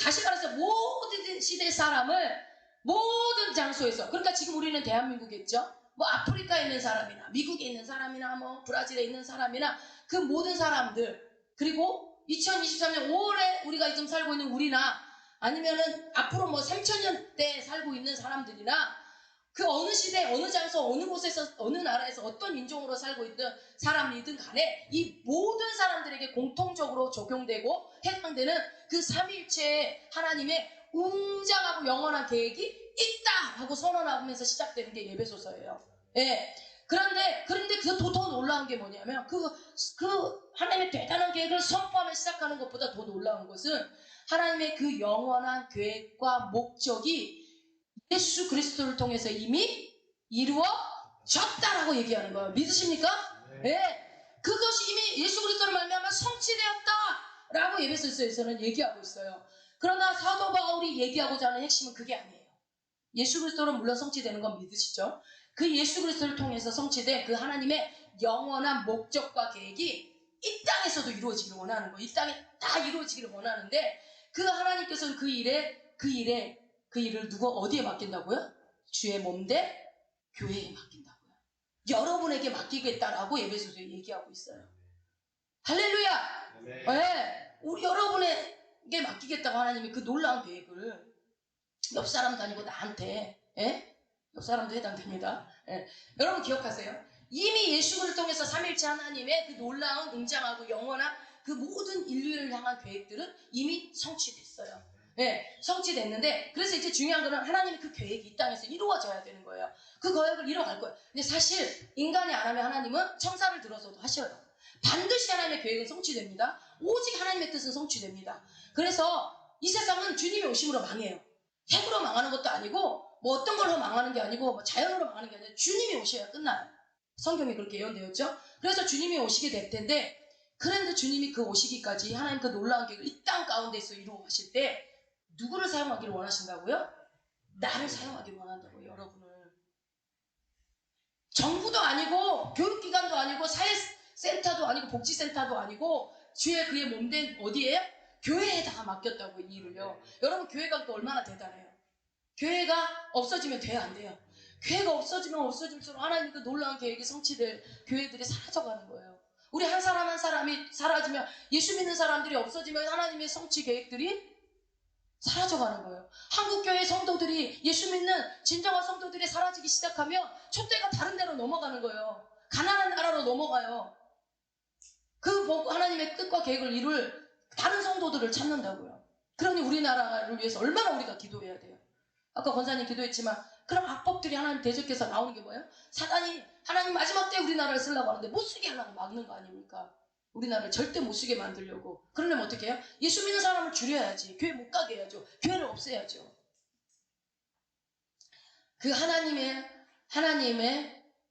다시 말해서 모든 시대 사람을 모든 장소에서 그러니까 지금 우리는 대한민국이겠죠. 뭐 아프리카에 있는 사람이나 미국에 있는 사람이나 뭐 브라질에 있는 사람이나 그 모든 사람들 그리고 2023년 5월에 우리가 지금 살고 있는 우리나 아니면은 앞으로 뭐 3000년대에 살고 있는 사람들이나 그 어느 시대 어느 장소 어느 곳에서 어느 나라에서 어떤 인종으로 살고 있든 사람이든 간에 이 모든 사람들에게 공통적으로 적용되고 해당되는 그 삼위일체의 하나님의 웅장하고 영원한 계획이 있다 하고 선언하면서 시작되는 게 예배소서예요. 예. 그런데 더 놀라운 게 뭐냐면 그 하나님의 대단한 계획을 선포하며 시작하는 것보다 더 놀라운 것은 하나님의 그 영원한 계획과 목적이 예수 그리스도를 통해서 이미 이루어졌다라고 얘기하는 거예요. 믿으십니까? 네. 그것이 이미 예수 그리스도를 말미암아 성취되었다라고 에베소서에서는 얘기하고 있어요. 그러나 사도 바울이 얘기하고자 하는 핵심은 그게 아니에요. 예수 그리스도는 물론 성취되는 건 믿으시죠? 그 예수 그리스도를 통해서 성취된 그 하나님의 영원한 목적과 계획이 이 땅에서도 이루어지기를 원하는 거예요. 이 땅에 다 이루어지기를 원하는데 그 하나님께서는 그 일을 누가 어디에 맡긴다고요? 주의 몸대 교회에 맡긴다고요. 여러분에게 맡기겠다라고 에베소서에 얘기하고 있어요. 할렐루야! 네. 우리 여러분의 계획에 맡기겠다고 하나님이 그 놀라운 계획을 옆 사람도 아니고 나한테, 예? 옆 사람도 해당됩니다. 예. 여러분 기억하세요. 이미 예수를 통해서 삼일째 하나님의 그 놀라운 웅장하고 영원한 그 모든 인류를 향한 계획들은 이미 성취됐어요. 예, 성취됐는데 그래서 이제 중요한 거는 하나님의 그 계획이 이 땅에서 이루어져야 되는 거예요. 그 계획을 이뤄갈 거예요. 근데 사실 인간이 안 하면 하나님은 청사를 들어서도 하셔요. 반드시 하나님의 계획은 성취됩니다. 오직 하나님의 뜻은 성취됩니다. 그래서 이 세상은 주님의 오심으로 망해요. 핵으로 망하는 것도 아니고 뭐 어떤 걸로 망하는 게 아니고 뭐 자연으로 망하는 게 아니라 주님이 오셔야 끝나요. 성경이 그렇게 예언되었죠. 그래서 주님이 오시게 될 텐데 그런데 주님이 그 오시기까지 하나님 그 놀라운 계획을 이 땅 가운데서 이루어가실 때 누구를 사용하기를 원하신다고요? 나를 사용하기를 원한다고요. 여러분을. 정부도 아니고 교육기관도 아니고 사회센터도 아니고 복지센터도 아니고 주의 그의 몸된 어디예요? 교회에다가 맡겼다고 이 일을요. 여러분 교회가 또 얼마나 대단해요. 교회가 없어지면 돼요 안 돼요? 교회가 없어지면 없어질수록 하나님 그 놀라운 계획이 성취될 교회들이 사라져가는 거예요. 우리 한 사람 한 사람이 사라지면 예수 믿는 사람들이 없어지면 하나님의 성취 계획들이 사라져가는 거예요. 한국교회 성도들이 예수 믿는 진정한 성도들이 사라지기 시작하면 촛대가 다른 데로 넘어가는 거예요. 가나안 나라로 넘어가요. 그 하나님의 뜻과 계획을 이룰 다른 성도들을 찾는다고요. 그러니 우리나라를 위해서 얼마나 우리가 기도해야 돼요. 아까 권사님 기도했지만 그럼 악법들이 하나님 대적해서 나오는 게 뭐예요? 사단이 하나님 마지막 때 우리나라를 쓰려고 하는데 못 쓰게 하려고 막는 거 아닙니까? 우리나라를 절대 못 쓰게 만들려고. 그러려면 어떻게 해요? 예수 믿는 사람을 줄여야지. 교회 못 가게 해야죠. 교회를 없애야죠. 그 하나님의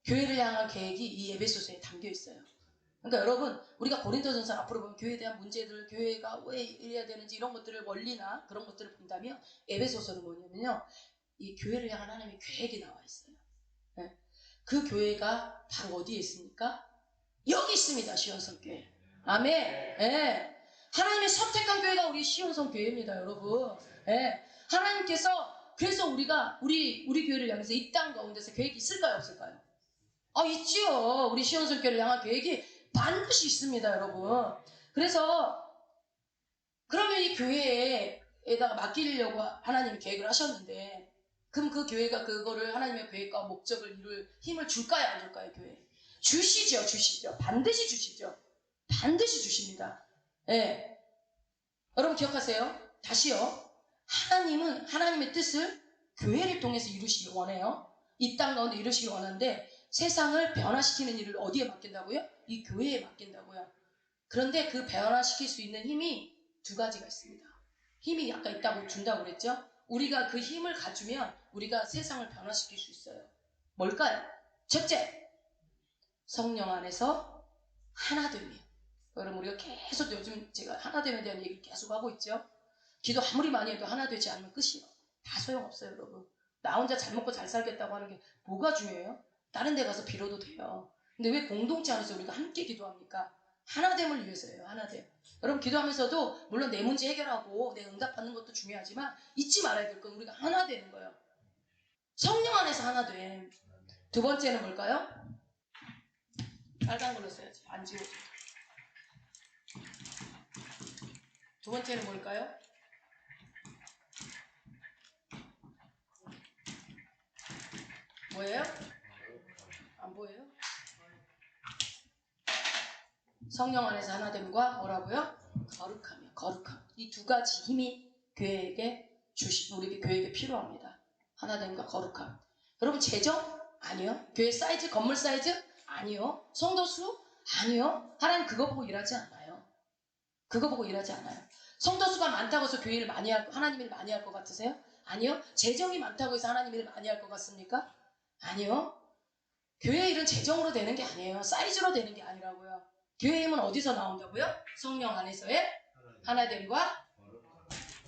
교회를 향한 계획이 이 에베소서에 담겨 있어요. 그러니까 여러분 우리가 고린도전서 앞으로 보면 교회에 대한 문제들, 교회가 왜 이래야 되는지 이런 것들을 원리나 그런 것들을 본다면 에베소서는 뭐냐면요. 이 교회를 향한 하나님의 계획이 나와 있어요. 네. 그 교회가 바로 어디에 있습니까? 여기 있습니다. 시온성 교회. 아멘. 네. 하나님의 선택한 교회가 우리 시온성 교회입니다. 여러분. 네. 하나님께서 그래서 우리가 우리 교회를 향해서 이 땅 가운데서 계획이 있을까요? 없을까요? 있지요. 우리 시온성 교회를 향한 계획이 반드시 있습니다. 여러분. 그래서 그러면 이 교회에다가 맡기려고 하나님이 계획을 하셨는데 그럼 그 교회가 그거를 하나님의 계획과 목적을 이룰 힘을 줄까요? 안 줄까요? 교회 주시죠. 반드시 주시죠. 반드시 주십니다. 예. 여러분 기억하세요. 다시요. 하나님은 하나님의 뜻을 교회를 통해서 이루시기 원해요. 이 땅 가운데 이루시기 원하는데 세상을 변화시키는 일을 어디에 맡긴다고요? 이 교회에 맡긴다고요. 그런데 그 변화시킬 수 있는 힘이 두 가지가 있습니다. 힘이 아까 있다고 준다고 그랬죠? 우리가 그 힘을 가지면 우리가 세상을 변화시킬 수 있어요. 뭘까요? 첫째, 성령 안에서 하나됨이에요. 여러분 우리가 계속 요즘 제가 하나됨에 대한 얘기를 계속 하고 있죠. 기도 아무리 많이 해도 하나 되지 않으면 끝이에요. 다 소용없어요. 여러분. 나 혼자 잘 먹고 잘 살겠다고 하는 게 뭐가 중요해요? 다른 데 가서 빌어도 돼요. 근데 왜 공동체 안에서 우리가 함께 기도합니까? 하나됨을 위해서예요. 하나됨. 여러분 기도하면서도 물론 내 문제 해결하고 내 응답받는 것도 중요하지만 잊지 말아야 될 건 우리가 하나 되는 거예요. 성령 안에서 하나됨. 두 번째는 뭘까요? 빨간 걸로 써야지. 안 지워져. 두 번째는 뭘까요? 뭐예요? 안 보여요? 성령 안에서 하나됨과 뭐라고요? 거룩함. 이 두 가지 힘이 교회에게 우리 교회에게 필요합니다. 하나됨과 거룩함. 여러분 재정? 아니요. 교회 사이즈, 건물 사이즈? 아니요. 성도 수? 아니요. 하나님 그거 보고 일하지 않아요. 성도 수가 많다고 해서 교회를 많이 하나님 일 많이 할 것 같으세요? 아니요. 재정이 많다고 해서 하나님 일을 많이 할 것 같습니까? 아니요. 교회 일은 재정으로 되는 게 아니에요. 사이즈로 되는 게 아니라고요. 교회 힘은 어디서 나온다고요? 성령 안에서의 하나됨과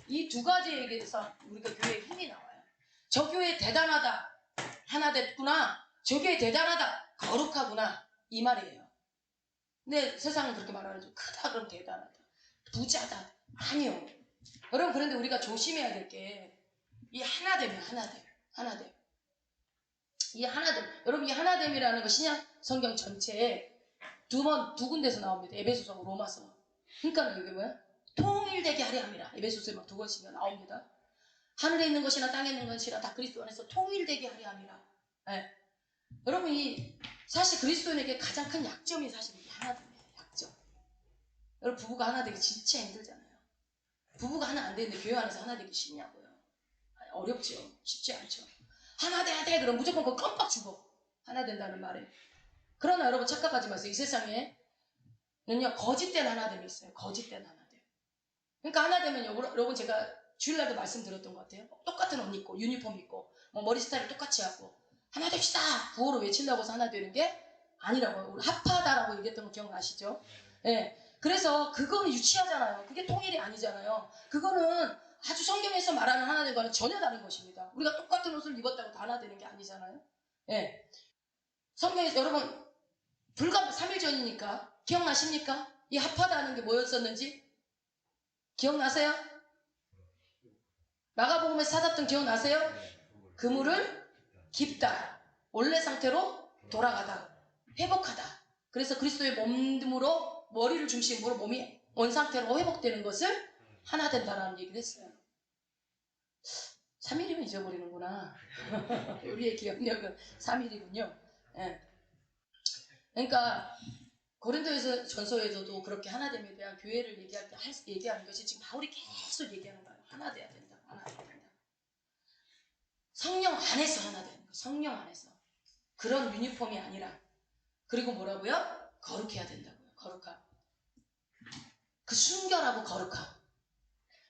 이 두 가지에 대해서 우리가 교회의 힘이 나와요. 저 교회 대단하다. 하나 됐구나. 저 교회 대단하다. 거룩하구나. 이 말이에요. 근데 세상은 그렇게 말하죠. 크다 그럼 대단하다. 부자다. 아니요. 여러분 그런데 우리가 조심해야 될 게 이 하나됨이에요. 하나됨. 이 하나됨. 여러분 이 하나됨이라는 거 신약 성경 전체에 두 군데서 나옵니다. 에베소서, 로마서. 그러니까 이게 뭐야? 통일된 통일되게 하려 함이라. 에베소서에 막 2번씩 나옵니다. 하늘에 있는 것이나 땅에 있는 것이나 다 그리스도 안에서 통일되게 하려 함이라. 네. 여러분, 사실 그리스도인에게 가장 큰 약점이 사실 이게 하나됨이에요. 약점. 여러분, 부부가 하나 되기 진짜 힘들잖아요. 부부가 하나 안 되는데 교회 안에서 하나 되기 쉽냐고요. 아니, 어렵죠. 쉽지 않죠. 하나 돼야 돼. 그럼 무조건 그거 껌뻑 죽어. 하나 된다는 말에. 그러나 여러분 착각하지 마세요. 이 세상에는요, 거짓된 하나됨이 있어요. 거짓된 하나됨. 그러니까 하나 되면 여러분, 제가 주일날도 말씀드렸던 것 같아요. 똑같은 옷 입고 유니폼 입고 뭐 머리 스타일 똑같이 하고 하나 됩시다 구호로 외친다고 해서 하나 되는 게 아니라고요. 우리 합하다라고 얘기했던 거 기억나시죠? 네. 그래서 그거는 유치하잖아요. 그게 통일이 아니잖아요. 그거는 아주 성경에서 말하는 하나 되는 거는 전혀 다른 것입니다. 우리가 똑같은 옷을 입었다고 다 하나 되는 게 아니잖아요. 네. 성경에서 여러분 불과 3일 전이니까 기억나십니까? 이 합하다는 게 뭐였었는지 기억나세요? 마가복음에서 찾았던 기억나세요? 그물을 깊다. 원래 상태로 돌아가다. 회복하다. 그래서 그리스도의 몸으로 머리를 중심으로 몸이 원상태로 회복되는 것을 하나 된다라는 얘기를 했어요. 3일이면 잊어버리는구나. 우리의 기억력은 3일이군요. 예. 그러니까 고린도에서 전서에서도 그렇게 하나됨에 대한 교회를 얘기할 때 얘기하는 것이 지금 바울이 계속 얘기하는 거예요. 하나 돼야 된다. 하나 돼야 된다. 성령 안에서 하나 되는 거예요. 성령 안에서. 그런 유니폼이 아니라. 그리고 뭐라고요? 거룩해야 된다고요. 거룩함. 그 순결하고 거룩함.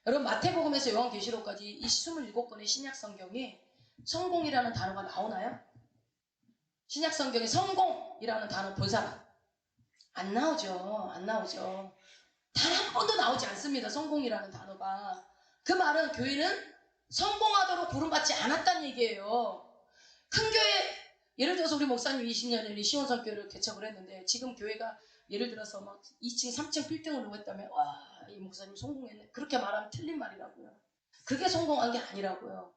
여러분 마태복음에서 요한계시록까지 이 27권의 신약 성경에 성공이라는 단어가 나오나요? 신약 성경에 성공이라는 단어 본 사람? 안 나오죠. 안 나오죠. 단 한 번도 나오지 않습니다. 성공이라는 단어가. 그 말은 교회는 성공하도록 부름받지 않았다는 얘기예요. 큰 교회, 예를 들어서 우리 목사님 20년 전에 시온성교회를 개척을 했는데 지금 교회가 예를 들어서 막 2층, 3층 빌딩으로 했다면 와, 이 목사님 성공했네. 그렇게 말하면 틀린 말이라고요. 그게 성공한 게 아니라고요.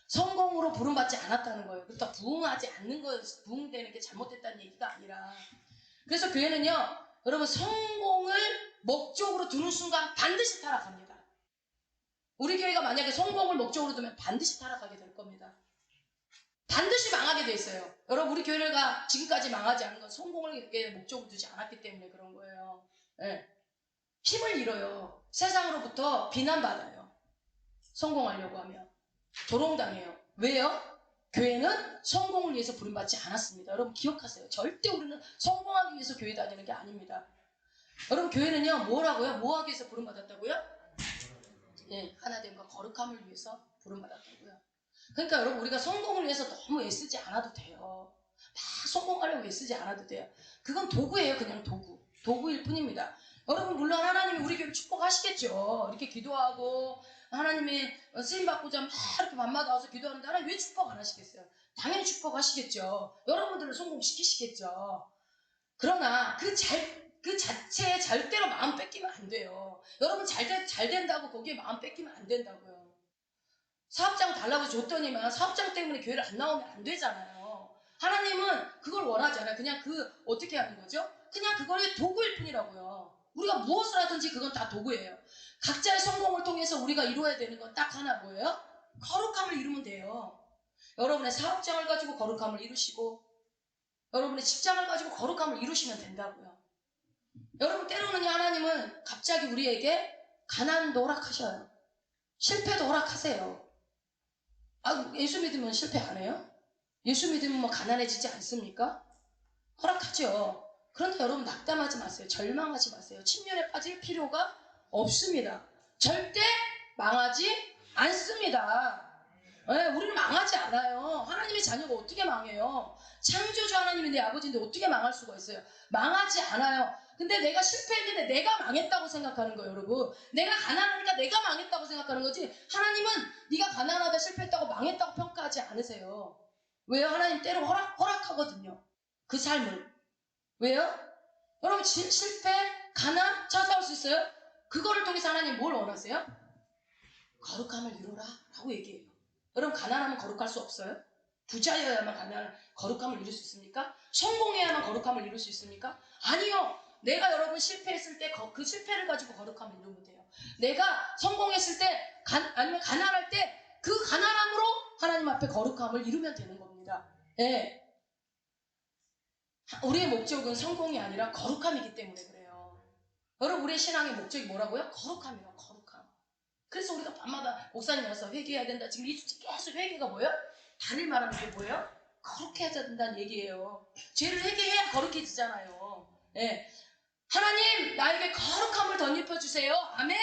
성공으로 부름받지 않았다는 거예요. 그렇다고 부흥하지 않는 거, 부흥되는 게 잘못됐다는 얘기가 아니라. 그래서 교회는요, 여러분 성공을 목적으로 두는 순간 반드시 타락합니다. 우리 교회가 만약에 성공을 목적으로 두면 반드시 타락하게 될 겁니다. 반드시 망하게 돼 있어요. 여러분 우리 교회가 지금까지 망하지 않은 건 성공을 이렇게 목적으로 두지 않았기 때문에 그런 거예요. 네. 힘을 잃어요. 세상으로부터 비난받아요. 성공하려고 하면. 조롱당해요. 왜요? 교회는 성공을 위해서 부름받지 않았습니다. 여러분 기억하세요. 절대 우리는 성공하기 위해서 교회 다니는 게 아닙니다. 여러분 교회는요 뭐라고요? 뭐 하기 위해서 부름받았다고요? 네, 하나됨과 거룩함을 위해서 부름받았다고요. 그러니까 여러분 우리가 성공을 위해서 너무 애쓰지 않아도 돼요. 막 성공하려고 애쓰지 않아도 돼요. 그건 도구예요. 그냥 도구. 도구일 뿐입니다. 여러분 물론 하나님이 우리 교회 축복하시겠죠. 이렇게 기도하고 하나님이 쓰임받고자 막 이렇게 밤마다 와서 기도하는데 하나님 왜 축복 안 하시겠어요? 당연히 축복하시겠죠. 여러분들을 성공시키시겠죠. 그러나 그 자체에 절대로 마음 뺏기면 안 돼요. 여러분 잘 된다고 거기에 마음 뺏기면 안 된다고요. 사업장 달라고 줬더니만 사업장 때문에 교회를 안 나오면 안 되잖아요. 하나님은 그걸 원하지 않아요. 그냥 어떻게 하는 거죠? 그냥 그거의 도구일 뿐이라고요. 우리가 무엇을 하든지 그건 다 도구예요. 각자의 성공을 통해서 우리가 이루어야 되는 건 딱 하나 뭐예요? 거룩함을 이루면 돼요. 여러분의 사업장을 가지고 거룩함을 이루시고 여러분의 직장을 가지고 거룩함을 이루시면 된다고요. 여러분 때로는 하나님은 갑자기 우리에게 가난도 허락하셔요. 실패도 허락하세요. 예수 믿으면 실패 안 해요? 예수 믿으면 뭐 가난해지지 않습니까? 허락하죠. 그런데 여러분 낙담하지 마세요. 절망하지 마세요. 침륜에 빠질 필요가 없습니다. 절대 망하지 않습니다. 네, 우리는 망하지 않아요. 하나님의 자녀가 어떻게 망해요? 창조주 하나님이 내 아버지인데 어떻게 망할 수가 있어요? 망하지 않아요. 근데 내가 실패했는데 내가 망했다고 생각하는 거예요, 여러분. 내가 가난하니까 내가 망했다고 생각하는 거지 하나님은 네가 가난하다 실패했다고 망했다고 평가하지 않으세요. 왜요? 하나님 때로 허락하거든요. 그 삶을. 왜요? 여러분 실패, 가난 찾아올 수 있어요? 그거를 통해서 하나님 뭘 원하세요? 거룩함을 이루라 라고 얘기해요. 여러분 가난하면 거룩할 수 없어요? 부자여야만 거룩함을 이룰 수 있습니까? 성공해야만 거룩함을 이룰 수 있습니까? 아니요. 내가 여러분 실패했을 때 그 실패를 가지고 거룩함을 이루면 돼요. 내가 성공했을 때, 아니면 가난할 때 그 가난함으로 하나님 앞에 거룩함을 이루면 되는 겁니다. 예. 우리의 목적은 성공이 아니라 거룩함이기 때문에 그래요. 여러분, 우리의 신앙의 목적이 뭐라고요? 거룩함이에요. 거룩함. 그래서 우리가 밤마다 목사님 와서 회개해야 된다. 지금 이 주제 계속 회개가 뭐예요? 다를 말하는 게 뭐예요? 거룩해야 된다는 얘기예요. 죄를 회개해야 거룩해지잖아요. 예. 하나님, 나에게 거룩함을 덧입혀 주세요. 아멘.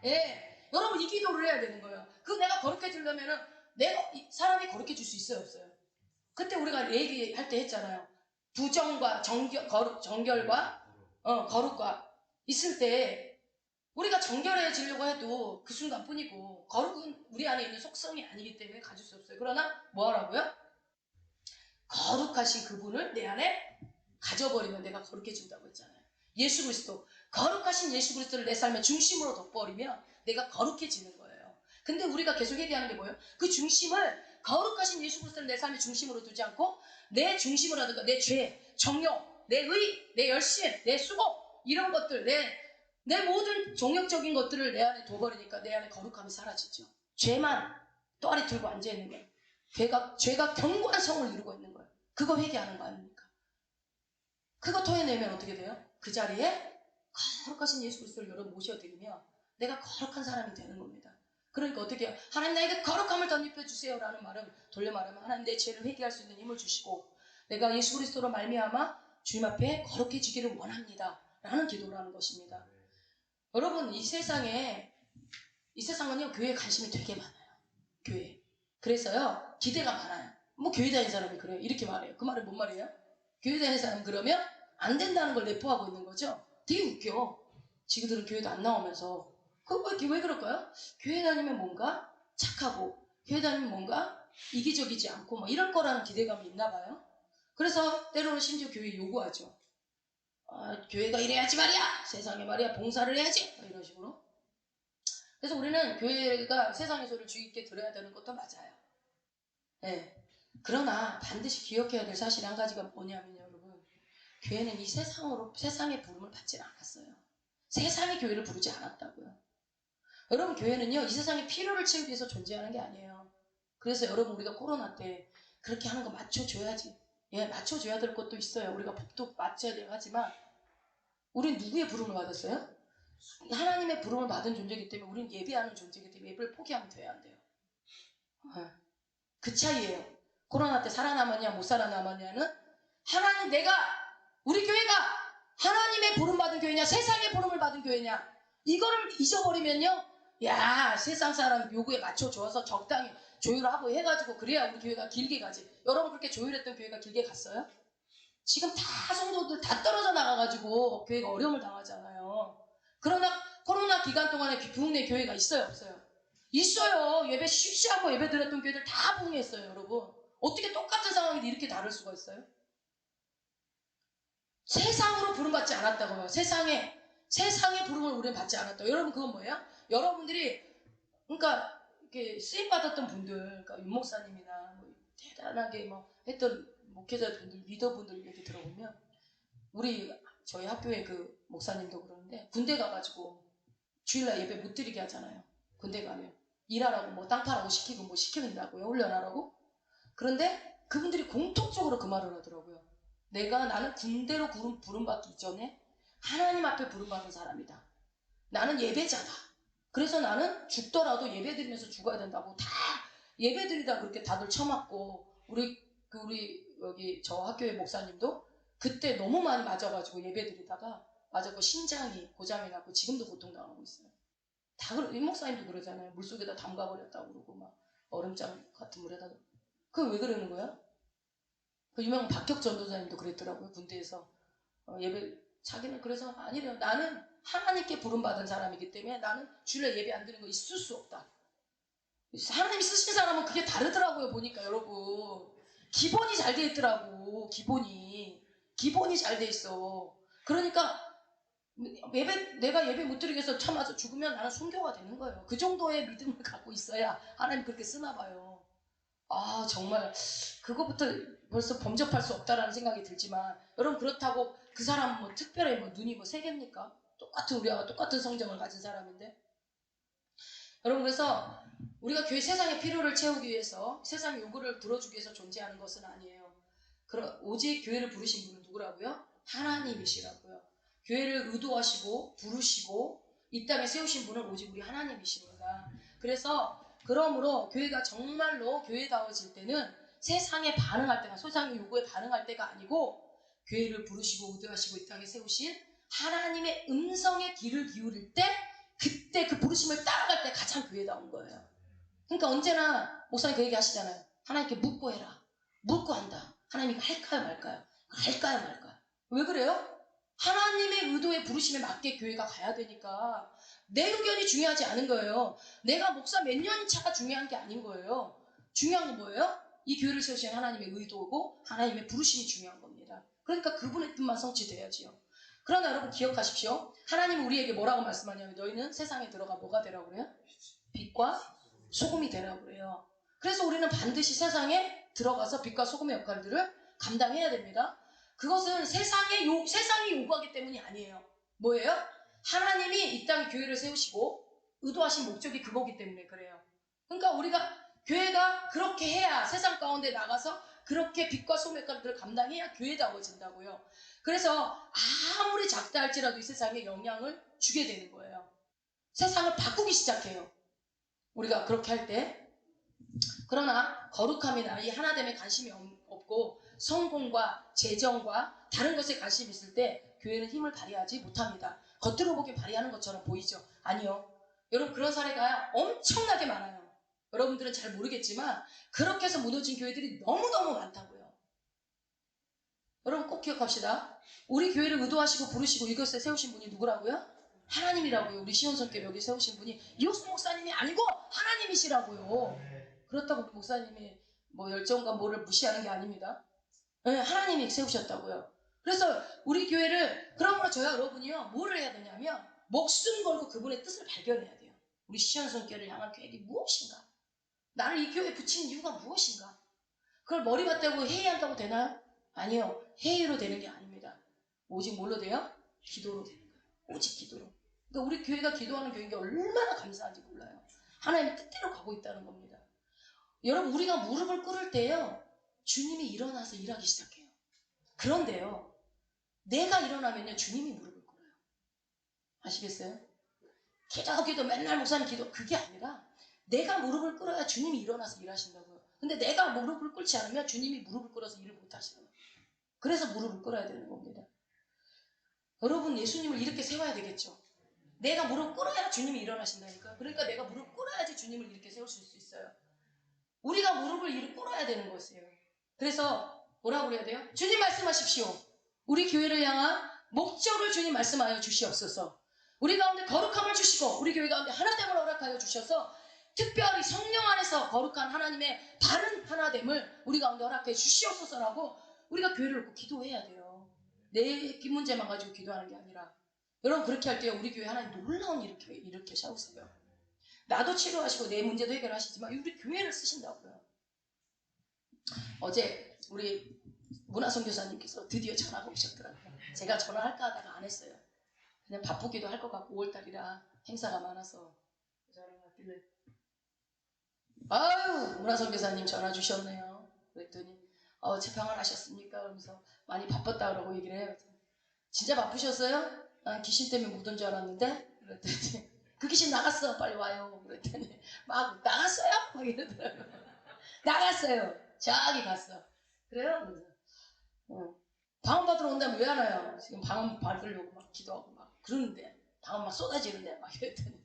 예. 여러분, 이 기도를 해야 되는 거예요. 그 내가 거룩해지려면은 사람이 거룩해질 수 있어요, 없어요? 그때 우리가 얘기할 때 했잖아요. 부정과 정결과 거룩과 있을 때 우리가 정결해지려고 해도 그 순간뿐이고, 거룩은 우리 안에 있는 속성이 아니기 때문에 가질 수 없어요. 그러나 뭐 하라고요? 거룩하신 그분을 내 안에 가져버리면 내가 거룩해진다고 했잖아요. 예수 그리스도, 거룩하신 예수 그리스도를 내 삶의 중심으로 둬버리면 내가 거룩해지는 거예요. 근데 우리가 계속 얘기하는 게 뭐예요? 그 중심을, 거룩하신 예수 그리스도를 내 삶의 중심으로 두지 않고 내 중심으로 하든가 내 죄, 정욕, 내 의, 내 열심, 내 수고, 이런 것들, 내 모든 종욕적인 것들을 내 안에 둬버리니까 내 안에 거룩함이 사라지죠. 죄만 또아리 들고 앉아있는 거예요. 죄가 견고한 성을 이루고 있는 거예요. 그거 회개하는 거 아닙니까? 그거 토해내면 어떻게 돼요? 그 자리에 거룩하신 예수 그리스도를 여러분 모셔드리면 내가 거룩한 사람이 되는 겁니다. 그러니까 어떻게 해요? 하나님, 나에게 거룩함을 덧입혀 주세요 라는 말은, 돌려 말하면 하나님, 내 죄를 회개할 수 있는 힘을 주시고 내가 예수 그리스도로 말미암아 주님 앞에 거룩해지기를 원합니다 라는 기도를 하는 것입니다. 여러분, 이 세상은요, 교회에 관심이 되게 많아요. 교회. 그래서요, 기대가 많아요. 뭐 교회 다니는 사람이 그래요, 이렇게 말해요. 그 말은 뭔 말이에요? 교회 다니는 사람은 그러면 안 된다는 걸 내포하고 있는 거죠. 되게 웃겨. 지그들은 교회도 안 나오면서. 왜 그럴까요? 교회 다니면 뭔가 착하고, 교회 다니면 뭔가 이기적이지 않고 뭐 이런 거라는 기대감이 있나 봐요. 그래서 때로는 심지어 교회 요구하죠. 교회가 이래야지 말이야, 세상에 말이야, 봉사를 해야지, 이런 식으로. 그래서 우리는 교회가 세상의 소리를 주의 깊게 들어야 되는 것도 맞아요. 네. 그러나 반드시 기억해야 될 사실 한 가지가 뭐냐면, 여러분, 교회는 이 세상의 부름을 받지 않았어요. 세상이 교회를 부르지 않았다고요. 여러분, 교회는요, 이 세상의 필요를 채우기 위해서 존재하는 게 아니에요. 그래서 여러분, 우리가 코로나 때 그렇게 하는 거 맞춰줘야지. 예, 맞춰줘야 될 것도 있어요. 우리가 법도 맞춰야 되고 하지만, 우린 누구의 부름을 받았어요? 하나님의 부름을 받은 존재이기 때문에 우린 예배하는 존재이기 때문에 예배를 포기하면 돼요, 안 돼요? 그 차이예요. 코로나 때 살아남았냐 못 살아남았냐는, 하나님, 우리 교회가 하나님의 부름 받은 교회냐 세상의 부름을 받은 교회냐, 이거를 잊어버리면요, 야, 세상 사람 요구에 맞춰줘서 적당히 조율하고 해가지고 그래야 우리 교회가 길게 가지. 여러분, 그렇게 조율했던 교회가 길게 갔어요? 지금 다 성도들 다 떨어져 나가가지고 교회가 어려움을 당하잖아요. 그러나 코로나 기간 동안에 부흥회 교회가 있어요, 없어요? 있어요. 예배 쉬쉬하고 예배 드렸던 교회들 다 부흥했어요, 여러분. 어떻게 똑같은 상황인데 이렇게 다를 수가 있어요? 세상으로 부름받지 않았다고요. 세상의 부름을 우리는 받지 않았다고. 여러분, 그건 뭐예요? 여러분들이, 그러니까 이렇게 쓰임 받았던 분들, 그러니까 윤 목사님이나 뭐 대단하게 뭐 했던 목회자분들, 리더분들 얘기 들어보면, 저희 학교의 그 목사님도 그러는데, 군대 가가지고 주일날 예배 못 드리게 하잖아요. 군대 가면 일하라고 뭐 땅 파라고 시키고 뭐 시키는다고요, 훈련하라고. 그런데 그분들이 공통적으로 그 말을 하더라고요. 나는 군대로 부름받기 이전에 하나님 앞에 부름받은 사람이다. 나는 예배자다. 그래서 나는 죽더라도 예배 드리면서 죽어야 된다고. 다 예배 드리다 그렇게 다들 처맞고, 여기 저 학교의 목사님도 그때 너무 많이 맞아가지고 예배 드리다가 맞아서 신장이 고장이 나고 지금도 고통당하고 있어요. 이 목사님도 그러잖아요. 물속에다 담가버렸다고 그러고, 막 얼음장 같은 물에다. 그게 왜 그러는 거야? 그 유명한 박혁 전도사님도 그랬더라고요. 군대에서 자기는 그래서 아니래요. 나는 하나님께 부름받은 사람이기 때문에 나는 주일날 예배 안 드리는 거 있을 수 없다. 하나님이 쓰신 사람은 그게 다르더라고요. 보니까 여러분, 기본이 잘 돼 있더라고. 기본이 잘 돼 있어. 그러니까 내가 예배 못 드리게 해서 참아서 죽으면 나는 순교가 되는 거예요. 그 정도의 믿음을 갖고 있어야 하나님 그렇게 쓰나 봐요. 정말 그거부터 벌써 범접할 수 없다라는 생각이 들지만, 여러분, 그렇다고 그 사람은 뭐 특별히 뭐 눈이 뭐 세 개입니까? 우리와 똑같은 성정을 가진 사람인데, 여러분, 그래서 우리가 교회 세상의 필요를 채우기 위해서, 세상의 요구를 들어주기 위해서 존재하는 것은 아니에요. 오직 교회를 부르신 분은 누구라고요? 하나님이시라고요. 교회를 의도하시고 부르시고 이 땅에 세우신 분은 오직 우리 하나님이십니다. 그러므로 교회가 정말로 교회다워질 때는 세상에 반응할 때가, 세상의 요구에 반응할 때가 아니고 교회를 부르시고 의도하시고 이 땅에 세우신 하나님의 음성에 귀를 기울일 때, 그때 그 부르심을 따라갈 때 가장 교회다운 거예요. 그러니까 언제나 목사님 그 얘기 하시잖아요. 하나님께 묻고 해라. 묻고 한다. 하나님이 할까요 말까요? 할까요 말까요? 왜 그래요? 하나님의 의도에 부르심에 맞게 교회가 가야 되니까. 내 의견이 중요하지 않은 거예요. 내가 목사 몇 년 차가 중요한 게 아닌 거예요. 중요한 건 뭐예요? 이 교회를 세우신 하나님의 의도고 하나님의 부르심이 중요한 겁니다. 그러니까 그분의 뜻만 성취돼야지요. 그러나 여러분 기억하십시오. 하나님은 우리에게 뭐라고 말씀하냐면 너희는 세상에 들어가 뭐가 되라고 그래요? 빛과 소금이 되라고 그래요. 그래서 우리는 반드시 세상에 들어가서 빛과 소금의 역할들을 감당해야 됩니다. 그것은 세상이 요구하기 때문이 아니에요. 뭐예요? 하나님이 이 땅에 교회를 세우시고 의도하신 목적이 그거기 때문에 그래요. 그러니까 우리가 교회가 그렇게 해야, 세상 가운데 나가서 그렇게 빛과 소금의 역할들을 감당해야 교회다워진다고요. 그래서 아무리 작다 할지라도 이 세상에 영향을 주게 되는 거예요. 세상을 바꾸기 시작해요. 우리가 그렇게 할 때. 그러나 거룩함이나 이 하나됨에 관심이 없고 성공과 재정과 다른 것에 관심이 있을 때 교회는 힘을 발휘하지 못합니다. 겉으로 보기엔 발휘하는 것처럼 보이죠? 아니요. 여러분, 그런 사례가 엄청나게 많아요. 여러분들은 잘 모르겠지만 그렇게 해서 무너진 교회들이 너무너무 많다고요. 여러분 꼭 기억합시다. 우리 교회를 의도하시고 부르시고 이것에 세우신 분이 누구라고요? 하나님이라고요. 우리 시온성교 여기 세우신 분이 이옥수 목사님이 아니고 하나님이시라고요. 그렇다고 우리 목사님이 뭐 열정과 뭐를 무시하는 게 아닙니다. 네, 하나님이 세우셨다고요. 그래서 우리 교회를, 그러므로 저와 여러분이요, 뭐를 해야 되냐면 목숨 걸고 그분의 뜻을 발견해야 돼요. 우리 시온성교를 향한 계획이 무엇인가? 나를 이 교회에 붙인 이유가 무엇인가? 그걸 머리맡 대고 회의한다고 되나요? 아니요. 회의로 되는 게 아닙니다. 오직 뭘로 돼요? 기도로 되는 거예요. 오직 기도로. 그러니까 우리 교회가 기도하는 교회인 게 얼마나 감사한지 몰라요. 하나님의 뜻대로 가고 있다는 겁니다. 여러분, 우리가 무릎을 꿇을 때요, 주님이 일어나서 일하기 시작해요. 그런데요, 내가 일어나면요, 주님이 무릎을 꿇어요. 아시겠어요? 기도 맨날 목사님 기도, 그게 아니라 내가 무릎을 꿇어야 주님이 일어나서 일하신다고요. 근데 내가 무릎을 꿇지 않으면 주님이 무릎을 꿇어서 일을 못 하시는 거예요. 그래서 무릎을 꿇어야 되는 겁니다. 여러분, 예수님을 이렇게 세워야 되겠죠. 내가 무릎 꿇어야 주님이 일어나신다니까요. 그러니까 내가 무릎 꿇어야지 주님을 이렇게 세우실 수 있어요. 우리가 무릎을 꿇어야 되는 것이에요. 그래서 뭐라고 그래야 돼요? 주님 말씀하십시오. 우리 교회를 향한 목적을 주님 말씀하여 주시옵소서. 우리 가운데 거룩함을 주시고 우리 교회 가운데 하나됨을 허락하여 주셔서 특별히 성령 안에서 거룩한 하나님의 바른 하나됨을 우리 가운데 허락해 주시옵소서라고 우리가 교회를 놓고 기도해야 돼요. 내 문제만 가지고 기도하는 게 아니라. 여러분, 그렇게 할 때 우리 교회 하나님 놀라운 일으켜 세우세요. 나도 치료하시고 내 문제도 해결하시지만 우리 교회를 쓰신다고요. 어제 우리 문화선 교사님께서 드디어 전화가 오셨더라고요. 제가 전화할까 하다가 안 했어요. 그냥 바쁘기도 할 것 같고 5월달이라 행사가 많아서 전화가 왔길래, 아유, 문화선 교사님 전화 주셨네요. 그랬더니 재평안 하셨습니까? 그러면서 많이 바빴다 그러고 얘기를 해요. 진짜 바쁘셨어요? 난 귀신 때문에 못 온 줄 알았는데? 그랬더니 그 귀신 나갔어, 빨리 와요. 그랬더니 막 나갔어요? 막 이러더라고요. 나갔어요. 저기 갔어. 그래요? 그래서 방언 받으러 온다면 왜 안 와요? 지금 방언 받으려고 막 기도하고 막 그러는데 방언 막 쏟아지는데 막 이랬더니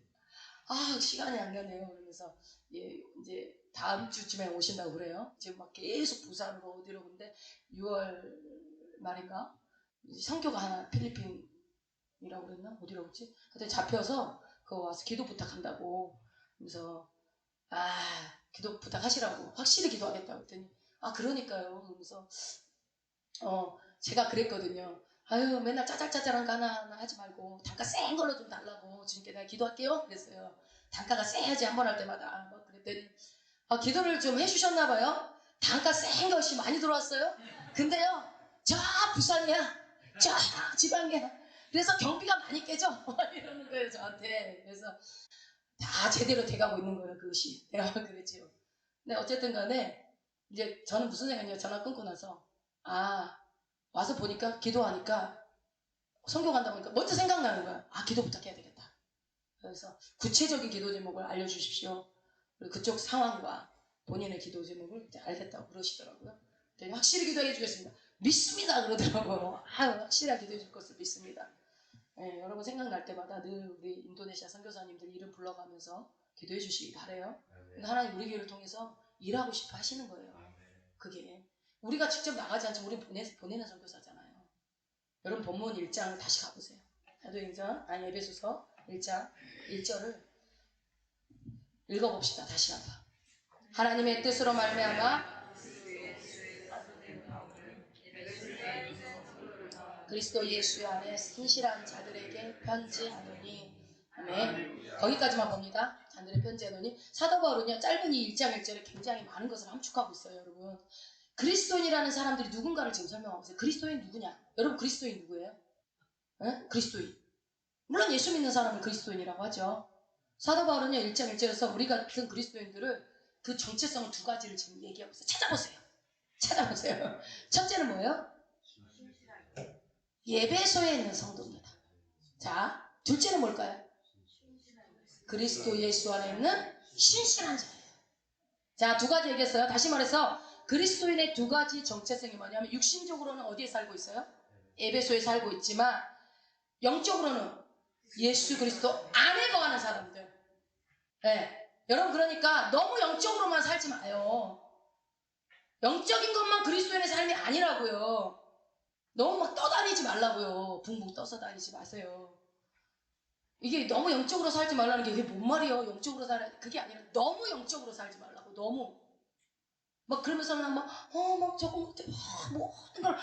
시간이 안 가네요. 그러면서 이제 다음 주쯤에 오신다고 그래요. 지금 막 계속 부산으로 어디로. 근데 6월 말인가 선교가 하나 필리핀이라고 그랬나? 어디라고 그랬지? 그때 잡혀서 그거 와서 기도 부탁한다고. 그래서 기도 부탁하시라고, 확실히 기도하겠다고 했더니 그러니까요. 그러면서 제가 그랬거든요. 아유, 맨날 짜잘짜잘한 거 하나 하지 말고 단가 센 걸로 좀 달라고 주님께 내가 기도할게요. 그랬어요. 단가가 세야지 한 번 할 때마다. 막 그랬더니 기도를 좀 해주셨나 봐요. 단가 센 것이 많이 들어왔어요. 근데요, 저 부산이야, 저 지방이야. 그래서 경비가 많이 깨져 이러는 거예요, 저한테. 그래서 다 제대로 돼가고 있는 거예요. 그것이. 내가 그랬지요. 근데 어쨌든 간에 이제 저는 무슨 생각이냐면 전화 끊고 나서 와서 보니까 기도하니까 성교 간다고 하니까 먼저 생각나는 거야. 기도 부탁해야 되겠다. 그래서 구체적인 기도 제목을 알려주십시오. 그리고 그쪽 상황과 본인의 기도 제목을 이제 알겠다고 그러시더라고요. 그랬더니 확실히 기도해 주겠습니다. 믿습니다 그러더라고요. 확실하게 기도해 줄 것을 믿습니다. 네, 여러분 생각날 때마다 늘 우리 인도네시아 선교사님들 이름 불러가면서 기도해 주시기 바래요. 그러니까 하나님 우리 교회를 통해서 일하고 싶어 하시는 거예요. 그게 우리가 직접 나가지 않지만 우리 보내는 선교사잖아요. 여러분 본문 1장을 다시 가보세요. 에베소서 1장 1절을 읽어봅시다. 다시 한번. 하나님의 뜻으로 말미암아 그리스도 예수 안에 신실한 자들에게 편지하노니. 아멘. 거기까지만 봅니다. 자들의 편지하노니. 사도 바울은요 짧은 이 1장 1절에 굉장히 많은 것을 함축하고 있어요. 여러분 그리스도인이라는 사람들이 누군가를 지금 설명하고 있어요. 그리스도인 누구냐? 여러분 그리스도인 누구예요? 그리스도인. 물론 예수 믿는 사람은 그리스도인이라고 하죠. 사도 바울은요 1장 1절에서 우리 같은 그리스도인들을 그 정체성을 두 가지를 지금 얘기하고 있어요. 찾아보세요. 첫째는 뭐예요? 예배소에 있는 성도입니다. 자, 둘째는 뭘까요? 그리스도 예수 안에 있는 신실한 자예요. 자, 두 가지 얘기했어요. 다시 말해서 그리스도인의 두 가지 정체성이 뭐냐면 육신적으로는 어디에 살고 있어요? 에베소에 살고 있지만 영적으로는 예수 그리스도 안에 거하는 사람들. 네. 여러분 그러니까 너무 영적으로만 살지 마요. 영적인 것만 그리스도인의 삶이 아니라고요. 너무 막 떠다니지 말라고요. 붕붕 떠서 다니지 마세요. 이게 너무 영적으로 살지 말라는 게 이게 뭔 말이에요? 영적으로 살아야 돼. 그게 아니라 너무 영적으로 살지 말라고. 너무. 막 그러면서 막 저거 못해. 모든 걸,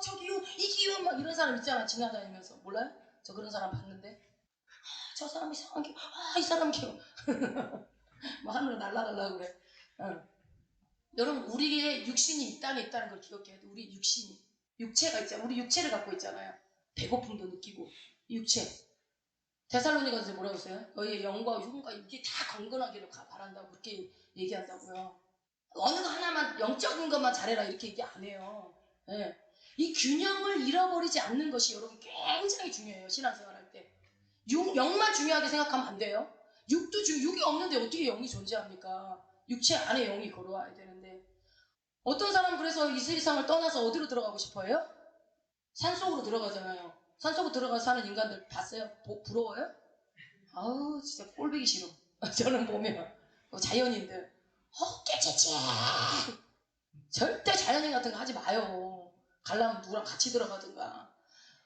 저 기운, 이 기운, 막 이런 사람 있잖아. 지나다니면서. 몰라요? 저 그런 사람 봤는데. 저 사람 이상한 기운, 이 사람 기운. 막 하늘로 날아가려고 그래. 여러분, 우리의 육신이 이 땅에 있다는 걸 기억해야 돼. 우리 육신이. 육체가 있잖아. 우리 육체를 갖고 있잖아요. 배고픔도 느끼고. 육체. 데살로니가서 뭐라고 했어요? 너희의 영과 흉과 육이 다 건건하기를 바란다고 그렇게 얘기한다고요. 어느 거 하나만 영적인 것만 잘해라 이렇게 얘기 안 해요. 네. 이 균형을 잃어버리지 않는 것이 여러분 굉장히 중요해요. 신앙생활 할 때. 영만 중요하게 생각하면 안 돼요. 육이 없는데 어떻게 영이 존재합니까? 육체 안에 영이 걸어와야 되는데 어떤 사람은 그래서 이 세상을 떠나서 어디로 들어가고 싶어요? 산속으로 들어가잖아요. 산속으로 들어가서 사는 인간들 봤어요? 부러워요? 아우 진짜 꼴보기 싫어. 저는 보면 자연인들 깨치치 절대 자연인 같은 거 하지 마요. 가려면 누구랑 같이 들어가든가.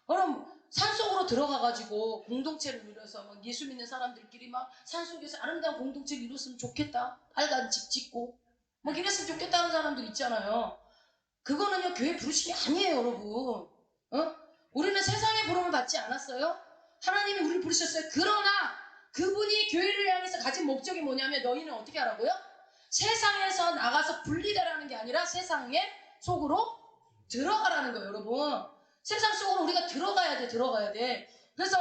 그럼 산속으로 들어가가지고 공동체를 이뤄서 막 예수 믿는 사람들끼리 막 산속에서 아름다운 공동체를 이뤘으면 좋겠다. 빨간 집 짓고 막 이랬으면 좋겠다는 사람들 있잖아요. 그거는요 교회 부르심이 아니에요 여러분. 우리는 세상의 부름을 받지 않았어요. 하나님이 우리를 부르셨어요. 그러나 그분이 교회를 향해서 가진 목적이 뭐냐면 너희는 어떻게 하라고요? 세상에서 나가서 분리되라는 게 아니라 세상의 속으로 들어가라는 거예요 여러분. 세상 속으로 우리가 들어가야 돼. 그래서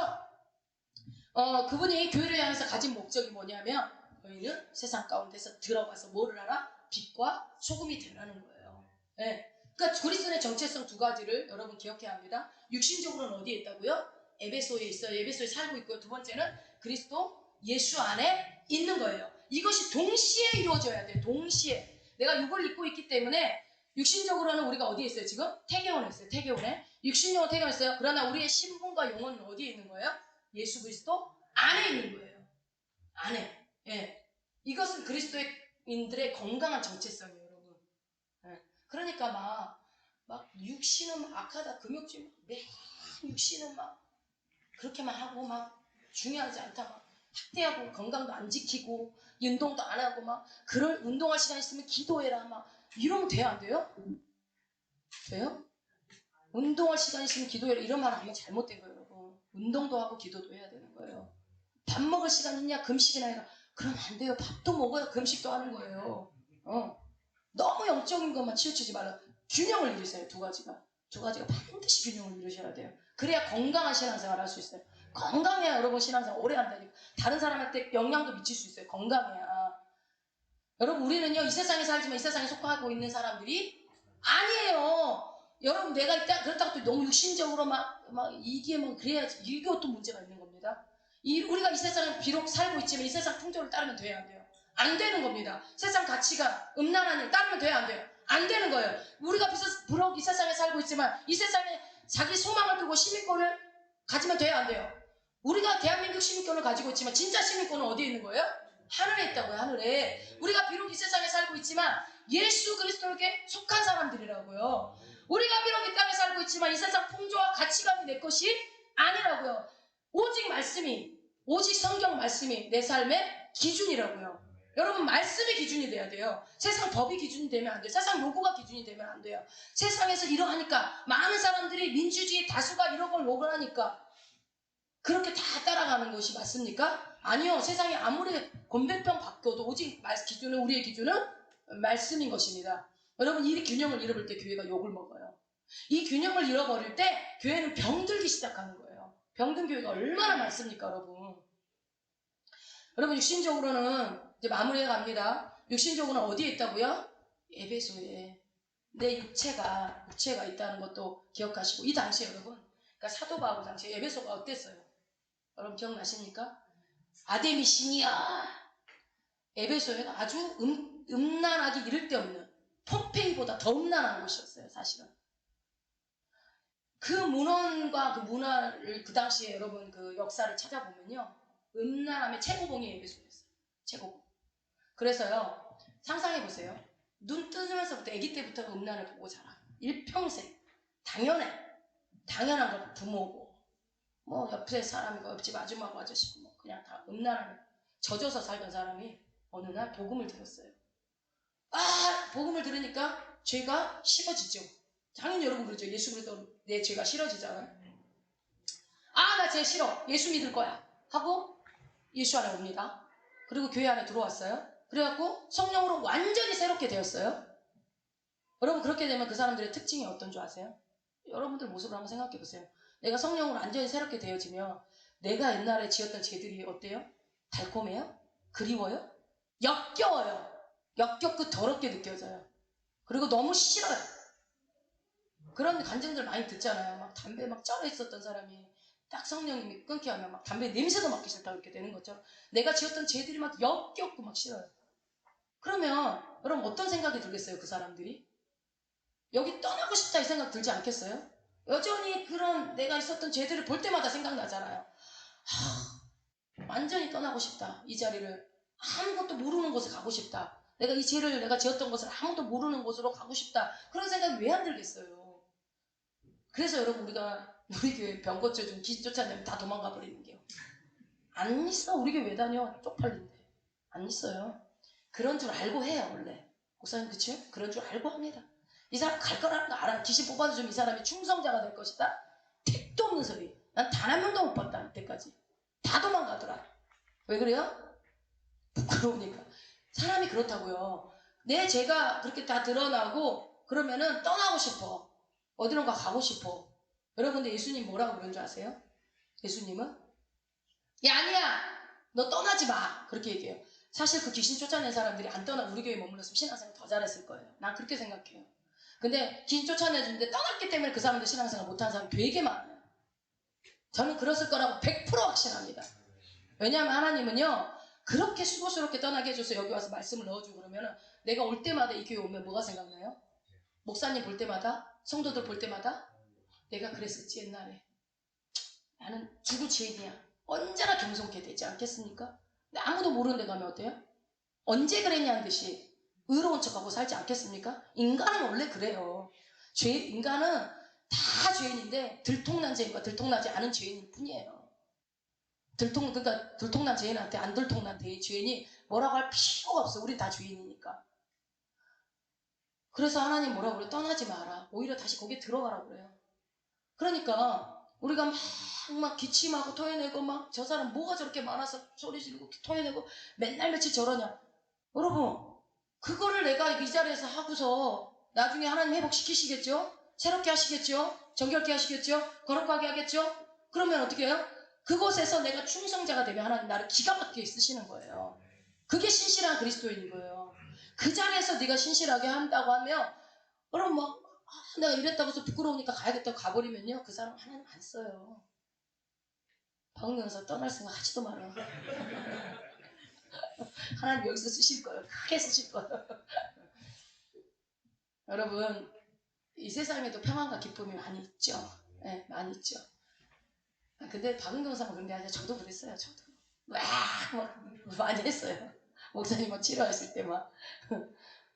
그분이 교회를 향해서 가진 목적이 뭐냐면 너희는 세상 가운데서 들어가서 뭐를 하라? 빛과 소금이 되라는 거예요. 네. 그러니까 그리스도의 정체성 두 가지를 여러분 기억해야 합니다. 육신적으로는 어디에 있다고요? 에베소에 있어요. 에베소에 살고 있고요. 두 번째는 그리스도 예수 안에 있는 거예요. 이것이 동시에 이루어져야 돼요. 동시에. 내가 이걸 입고 있기 때문에 육신적으로는 우리가 어디에 있어요 지금? 태계원에 있어요. 태계원에. 육신용은 태계원에 있어요. 그러나 우리의 신분과 영혼은 어디에 있는 거예요? 예수 그리스도 안에 있는 거예요. 안에. 예. 이것은 그리스도인들의 건강한 정체성이에요 여러분. 예. 그러니까 막 육신은 막 악하다 금욕질 매 육신은 막 그렇게만 하고 막 중요하지 않다 막 학대하고 건강도 안 지키고 운동도 안 하고 막 그럴 운동할 시간 있으면 기도해라 막 이러면 돼요 안 돼요? 돼요? 운동할 시간 있으면 기도해라 이런 말 하면 잘못된 거예요 여러분. 운동도 하고 기도도 해야 되는 거예요. 밥 먹을 시간 있냐 금식이나 해라 그러면 안 돼요. 밥도 먹어야 금식도 하는 거예요. 너무 영적인 것만 치우치지 말라. 균형을 이루세요. 두 가지가 반드시 균형을 이루셔야 돼요. 그래야 건강한 신앙생활을 할 수 있어요. 건강해야 여러분 신앙생활 오래 한다니까. 다른 사람한테 영향도 미칠 수 있어요. 건강해야. 여러분 우리는요 이 세상에 살지만 이 세상에 속하고 있는 사람들이 아니에요. 여러분 내가 일단 그렇다고 또 너무 육신적으로 막 이게 뭐 그래야지 이것도 문제가 있는 겁니다. 우리가 이 세상에 비록 살고 있지만 이 세상 풍조를 따르면 돼야 안 돼요? 안 되는 겁니다. 세상 가치가 음란한 일 따르면 돼야 안 돼요? 안 되는 거예요. 우리가 비록 이 세상에 살고 있지만 이 세상에 자기 소망을 두고 시민권을 가지면 돼야 안 돼요? 우리가 대한민국 시민권을 가지고 있지만 진짜 시민권은 어디에 있는 거예요? 하늘에 있다고요. 하늘에. 우리가 비록 이 세상에 살고 있지만 예수 그리스도에게 속한 사람들이라고요. 우리가 비록 이 땅에 살고 있지만 이 세상 풍조와 가치관이 내 것이 아니라고요. 오직 말씀이, 오직 성경 말씀이 내 삶의 기준이라고요. 여러분 말씀이 기준이 돼야 돼요. 세상 법이 기준이 되면 안 돼요. 세상 요구가 기준이 되면 안 돼요. 세상에서 이러하니까 많은 사람들이 민주주의 다수가 이런 걸 욕을 하니까 그렇게 다 따라가는 것이 맞습니까? 아니요. 세상에 아무리 권변병 바뀌어도 오직 기준은 우리의 기준은 말씀인 것입니다. 여러분 이 균형을 잃어버릴 때 교회가 욕을 먹어요. 이 균형을 잃어버릴 때 교회는 병들기 시작하는 거예요. 병든 교회가 얼마나 많습니까 여러분. 여러분 육신적으로는 이제 마무리해 갑니다. 육신적으로는 어디에 있다고요? 에베소에 내 육체가 있다는 것도 기억하시고 이 당시에 여러분 그러니까 사도 바울 당시에 에베소가 어땠어요? 여러분 기억나십니까? 아데미 신이야. 에베소가 아주 음란하기 이를 데 없는 폼페이보다 더 음란한 곳이었어요. 사실은 그 문헌과 그 문화를 그 당시에 여러분 그 역사를 찾아보면요 음란함의 최고봉이 에베소였어요. 최고봉. 그래서요 상상해보세요. 눈 뜨면서부터 아기 때부터 음란을 보고 자라. 일평생 당연한 걸 부모고 뭐 옆에 사람이고 옆집 아줌마고 아저씨고 뭐 그냥 다 음란함에 젖어서 살던 사람이 어느 날 복음을 들었어요. 복음을 들으니까 죄가 싫어지죠. 당연히 여러분 그러죠. 예수 그리스도 내 죄가 싫어지잖아요. 나 죄 싫어. 예수 믿을 거야. 하고 예수 안에 옵니다. 그리고 교회 안에 들어왔어요. 그래갖고 성령으로 완전히 새롭게 되었어요. 여러분 그렇게 되면 그 사람들의 특징이 어떤 줄 아세요? 여러분들 모습을 한번 생각해 보세요. 내가 성령으로 완전히 새롭게 되어지면 내가 옛날에 지었던 죄들이 어때요? 달콤해요? 그리워요? 역겨워요. 역겹고 더럽게 느껴져요. 그리고 너무 싫어요. 그런 간증들 많이 듣잖아요. 막 담배 막 쩔어 있었던 사람이 딱 성령님이 끊게 하면 막 담배 냄새도 맡기 싫다 그렇게 되는 것처럼 내가 지었던 죄들이 막 역겹고 막 싫어요. 그러면 여러분 어떤 생각이 들겠어요? 그 사람들이? 여기 떠나고 싶다 이 생각 들지 않겠어요? 여전히 그런 내가 있었던 죄들을 볼 때마다 생각나잖아요. 완전히 떠나고 싶다. 이 자리를 아무것도 모르는 곳에 가고 싶다. 내가 이 죄를 내가 지었던 것을 아무도 모르는 곳으로 가고 싶다. 그런 생각이 왜 안 들겠어요? 그래서 여러분 우리 교회 병 고쳐준 귀신 쫓아내면 다 도망가 버리는 게요. 안 있어. 우리 교회 왜 다녀? 쪽팔린데. 안 있어요. 그런 줄 알고 해요 원래. 목사님 그치요? 그런 줄 알고 합니다. 이 사람 갈 거라는 거 알아. 귀신 뽑아도 좀 이 사람이 충성자가 될 것이다. 택도 없는 소리. 난 단 한 명도 못 봤다 이때까지. 다 도망가더라. 왜 그래요? 부끄러우니까. 사람이 그렇다고요. 내 죄가 그렇게 다 드러나고 그러면은 떠나고 싶어. 어디론가 가고 싶어. 여러분들 예수님 뭐라고 그런 줄 아세요? 예수님은 야 아니야 너 떠나지 마 그렇게 얘기해요. 사실 그 귀신 쫓아낸 사람들이 안 떠나 우리 교회에 머물렀으면 신앙생활 더 잘했을 거예요. 난 그렇게 생각해요. 근데 귀신 쫓아내주는데 떠났기 때문에 그 사람들 신앙생활 못하는 사람 되게 많아요. 저는 그랬을 거라고 100% 확신합니다. 왜냐하면 하나님은요 그렇게 수고스럽게 떠나게 해줘서 여기 와서 말씀을 넣어주고 그러면은 내가 올 때마다 이 교회 오면 뭐가 생각나요? 목사님 볼 때마다 성도들 볼 때마다 내가 그랬었지 옛날에 나는 죽을 죄인이야. 언제나 겸손케 되지 않겠습니까? 근데 아무도 모르는 데 가면 어때요? 언제 그랬냐는 듯이 의로운 척하고 살지 않겠습니까? 인간은 원래 그래요. 인간은 다 죄인인데 들통난 죄인과 들통나지 않은 죄인일 뿐이에요. 그러니까 들통난 죄인한테 안 들통난 죄인이 뭐라고 할 필요가 없어. 우린 다 죄인이니까. 그래서 하나님 뭐라고 그래? 떠나지 마라. 오히려 다시 거기에 들어가라고 그래요. 그러니까 우리가 막 기침하고 토해내고 막 저 사람 뭐가 저렇게 많아서 소리 지르고 토해내고 맨날 며칠 저러냐. 여러분 그거를 내가 이 자리에서 하고서 나중에 하나님 회복시키시겠죠? 새롭게 하시겠죠? 정결케 하시겠죠? 거룩하게 하겠죠? 그러면 어떻게 해요? 그곳에서 내가 충성자가 되면 하나님 나를 기가 막히게 쓰시는 거예요. 그게 신실한 그리스도인인 거예요. 그 자리에서 네가 신실하게 한다고 하면 그럼 뭐 내가 이랬다고 해서 부끄러우니까 가야겠다고 가버리면요 그 사람 하나님 안 써요. 박은경에서 떠날 생각 하지도 말아. 하나님 여기서 쓰실 거예요. 크게 쓰실 거예요. 여러분 이 세상에도 평안과 기쁨이 많이 있죠. 네, 많이 있죠. 근데 박은경사가 그런 게 아니라 저도 그랬어요. 저도 막 많이 했어요. 목사님 막 치료하실 때 막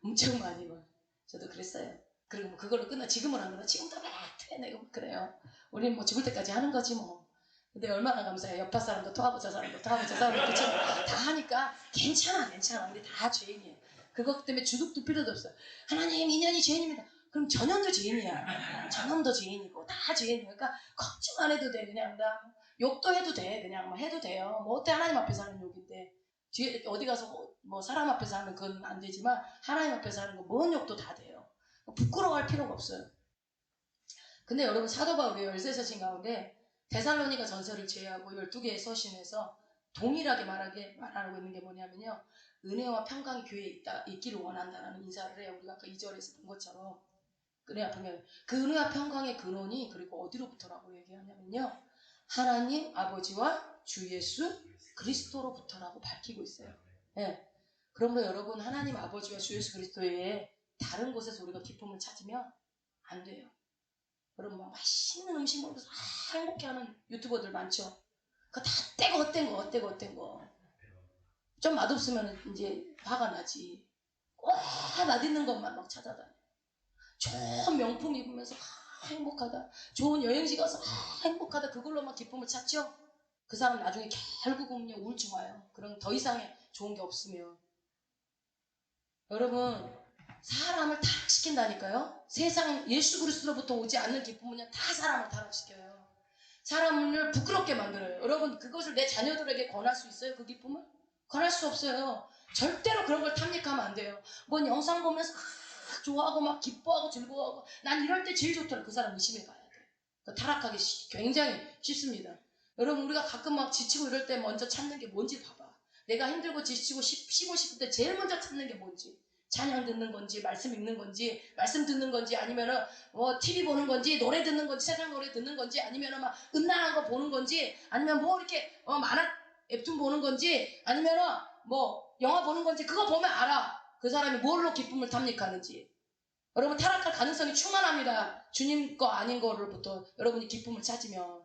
엄청 많이 막 저도 그랬어요. 그리고 뭐 그걸로 끝나 지금은 안 그러나 지금도 막 내가 그래요. 우리는 뭐 죽을 때까지 하는 거지 뭐. 근데 얼마나 감사해요. 옆에 사람도 토하고 저 사람도 토하고 저 사람도 다 하니까 괜찮아. 우리 다 죄인이에요. 그것 때문에 주눅도 필요도 없어요. 하나님 인연이 죄인입니다. 그럼 전염도 죄인이야. 전염도 죄인이고 다 죄인이니까 그러니까 걱정 안 해도 돼. 그냥 나 욕도 해도 돼. 그냥 뭐 해도 돼요. 뭐 어때 하나님 앞에서 하는 욕인데 뒤에 어디 가서 뭐 사람 앞에서 하는 건 안 되지만 하나님 앞에서 하는 거 뭔 욕도 다 돼요. 부끄러워할 필요가 없어요. 근데 여러분 사도 바울이 13서신 가운데 데살로니가 전서를 제외하고 12개의 서신에서 동일하게 말하고 있는 게 뭐냐면요. 은혜와 평강이 교회에 있기를 원한다라는 인사를 해요. 우리가 아까 2절에서 본 것처럼. 은혜와 평강. 그 은혜와 평강의 근원이 그리고 어디로부터라고 얘기하냐면요. 하나님 아버지와 주 예수 그리스도로부터라고 밝히고 있어요. 네. 그러므로 여러분 하나님 아버지와 주 예수 그리스도 외에 다른 곳에서 우리가 기쁨을 찾으면 안 돼요. 여러분 막 맛있는 음식 먹으면서 행복해하는 유튜버들 많죠. 그거 다 어때고 좀 맛없으면 이제 화가 나지. 꼭 맛있는 것만 막 찾아다녀. 좋은 명품 입으면서 행복하다. 좋은 여행지 가서 행복하다. 그걸로만 기쁨을 찾죠. 그 사람 나중에 결국은요 우울증 와요. 그럼 더 이상의 좋은 게 없으면. 여러분 사람을 타락시킨다니까요. 세상 예수 그리스도로부터 오지 않는 기쁨은요 다 사람을 타락시켜요. 사람을 부끄럽게 만들어요. 여러분 그것을 내 자녀들에게 권할 수 있어요? 그 기쁨을? 권할 수 없어요. 절대로 그런 걸 탐닉하면 안 돼요. 뭔 영상 보면서 좋아하고 막 기뻐하고 즐거워하고 난 이럴 때 제일 좋더라. 그 사람 의심해 봐야 돼. 타락하기 굉장히 쉽습니다. 여러분 우리가 가끔 막 지치고 이럴 때 먼저 찾는 게 뭔지 봐봐. 내가 힘들고 지치고 쉬고 싶을 때 제일 먼저 찾는 게 뭔지. 찬양 듣는 건지 말씀 읽는 건지 말씀 듣는 건지 아니면은 뭐 TV 보는 건지 노래 듣는 건지 세상 노래 듣는 건지 아니면은 막 음란한 거 보는 건지 아니면 뭐 이렇게 만화 웹툰 보는 건지 아니면은 뭐 영화 보는 건지 그거 보면 알아. 그 사람이 뭘로 기쁨을 탐닉하는지. 여러분 타락할 가능성이 충만합니다. 주님 거 아닌 거로부터 여러분이 기쁨을 찾으면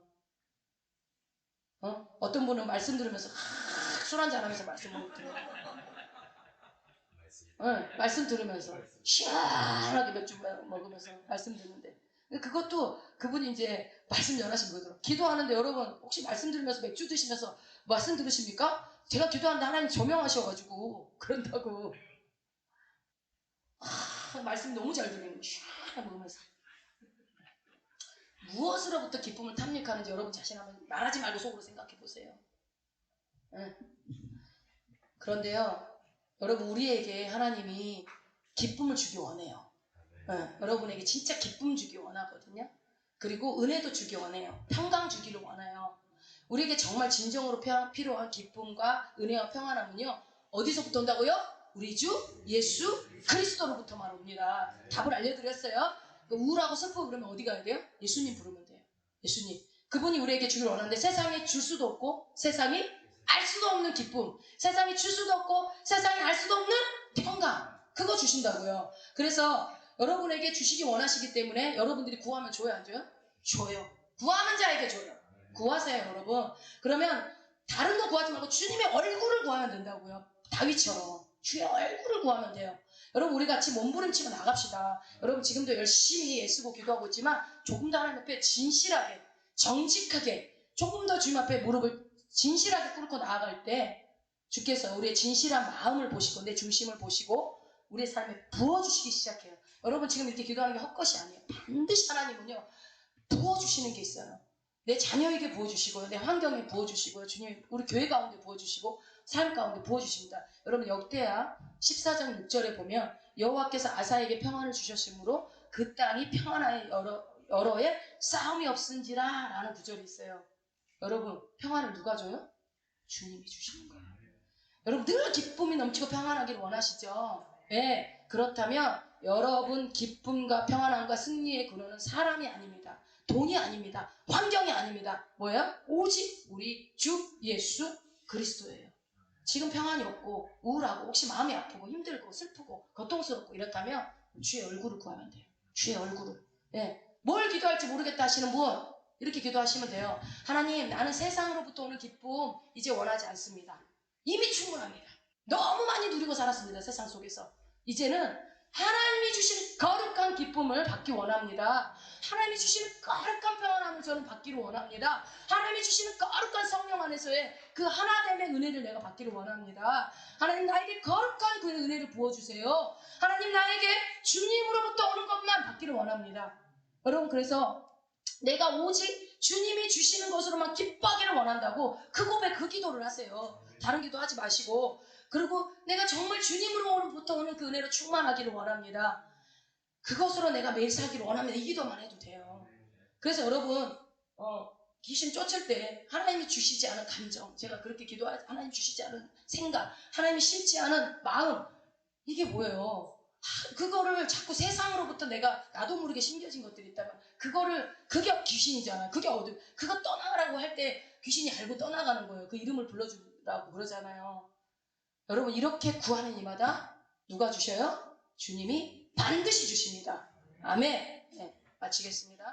어떤 분은 말씀 들으면서 술 한잔 하면서 말씀을 들어요. 말씀 들으면서 시원하게 맥주 먹으면서 말씀 듣는데 그것도 그분이 이제 말씀 전하신 거더라고요. 기도하는데 여러분 혹시 말씀 들으면서 맥주 드시면서 말씀 들으십니까? 제가 기도하는데 하나님 조명하셔가지고 그런다고 말씀 너무 잘 들으면 시원하게 먹으면서 무엇으로부터 기쁨을 탐닉하는지 여러분 자신 한번 말하지 말고 속으로 생각해 보세요. 그런데요 여러분 우리에게 하나님이 기쁨을 주기 원해요. 여러분에게 진짜 기쁨 주기 원하거든요. 그리고 은혜도 주기 원해요. 평강 주기를 원해요. 우리에게 정말 진정으로 필요한 기쁨과 은혜와 평안함은요. 어디서부터 온다고요? 우리 주 예수 그리스도로부터만 옵니다. 답을 알려드렸어요. 우울하고 슬프고 그러면 어디 가야 돼요? 예수님 부르면 돼요. 예수님. 그분이 우리에게 주기를 원하는데 세상에 줄 수도 없고 세상이 알 수도 없는 기쁨, 세상이 줄 수도 없고 세상이 알 수도 없는 평강, 그거 주신다고요. 그래서 여러분에게 주시기 원하시기 때문에 여러분들이 구하면 줘요 안 줘요? 줘요. 구하는 자에게 줘요. 구하세요 여러분. 그러면 다른 거 구하지 말고 주님의 얼굴을 구하면 된다고요. 다윗처럼 주의 얼굴을 구하면 돼요. 여러분 우리 같이 몸부림치고 나갑시다. 여러분 지금도 열심히 애쓰고 기도하고 있지만 조금 더 하나님 앞에 진실하게 정직하게 조금 더 주님 앞에 무릎을 진실하게 꿇고 나아갈 때 주께서 우리의 진실한 마음을 보시고 내 중심을 보시고 우리의 삶에 부어주시기 시작해요. 여러분 지금 이렇게 기도하는 게 헛것이 아니에요. 반드시 하나님은요 부어주시는 게 있어요. 내 자녀에게 부어주시고요. 내 환경에 부어주시고요. 주님 우리 교회 가운데 부어주시고 삶 가운데 부어주십니다. 여러분 역대하 14장 6절에 보면 여호와께서 아사에게 평안을 주셨으므로 그 땅이 평안하여 여러에 싸움이 없은지라 라는 구절이 있어요. 여러분 평안을 누가 줘요? 주님이 주시는 거예요. 여러분 늘 기쁨이 넘치고 평안하기를 원하시죠? 네, 그렇다면 여러분 기쁨과 평안함과 승리의 근원은 사람이 아닙니다. 돈이 아닙니다. 환경이 아닙니다. 뭐예요? 오직 우리 주 예수 그리스도예요. 지금 평안이 없고 우울하고 혹시 마음이 아프고 힘들고 슬프고 고통스럽고 이렇다면 주의 얼굴을 구하면 돼요. 주의 얼굴을. 네. 뭘 기도할지 모르겠다 하시는 분 이렇게 기도하시면 돼요. 하나님, 나는 세상으로부터 오는 기쁨 이제 원하지 않습니다. 이미 충분합니다. 너무 많이 누리고 살았습니다. 세상 속에서. 이제는 하나님이 주시는 거룩한 기쁨을 받기 원합니다. 하나님이 주시는 거룩한 평안함을 저는 받기를 원합니다. 하나님이 주시는 거룩한 성령 안에서의 그 하나됨의 은혜를 내가 받기를 원합니다. 하나님, 나에게 거룩한 그 은혜를 부어주세요. 하나님, 나에게 주님으로부터 오는 것만 받기를 원합니다. 여러분, 그래서 내가 오직 주님이 주시는 것으로만 기뻐하기를 원한다고 그 고백, 그 기도를 하세요. 다른 기도 하지 마시고. 그리고 내가 정말 주님으로부터 오는 그 은혜로 충만하기를 원합니다. 그것으로 내가 매일 살기를 원합니다. 이 기도만 해도 돼요. 그래서 여러분 귀신 쫓을 때 하나님이 주시지 않은 감정, 제가 그렇게 기도하지, 하나님 주시지 않은 생각, 하나님이 싫지 않은 마음, 이게 뭐예요? 그거를 자꾸 세상으로부터 내가 나도 모르게 심겨진 것들이 있다면 그게 귀신이잖아. 그게 어둠. 그거 떠나가라고 할 때 귀신이 알고 떠나가는 거예요. 그 이름을 불러주라고 그러잖아요. 여러분, 이렇게 구하는 이마다 누가 주셔요? 주님이 반드시 주십니다. 아멘. 네, 마치겠습니다.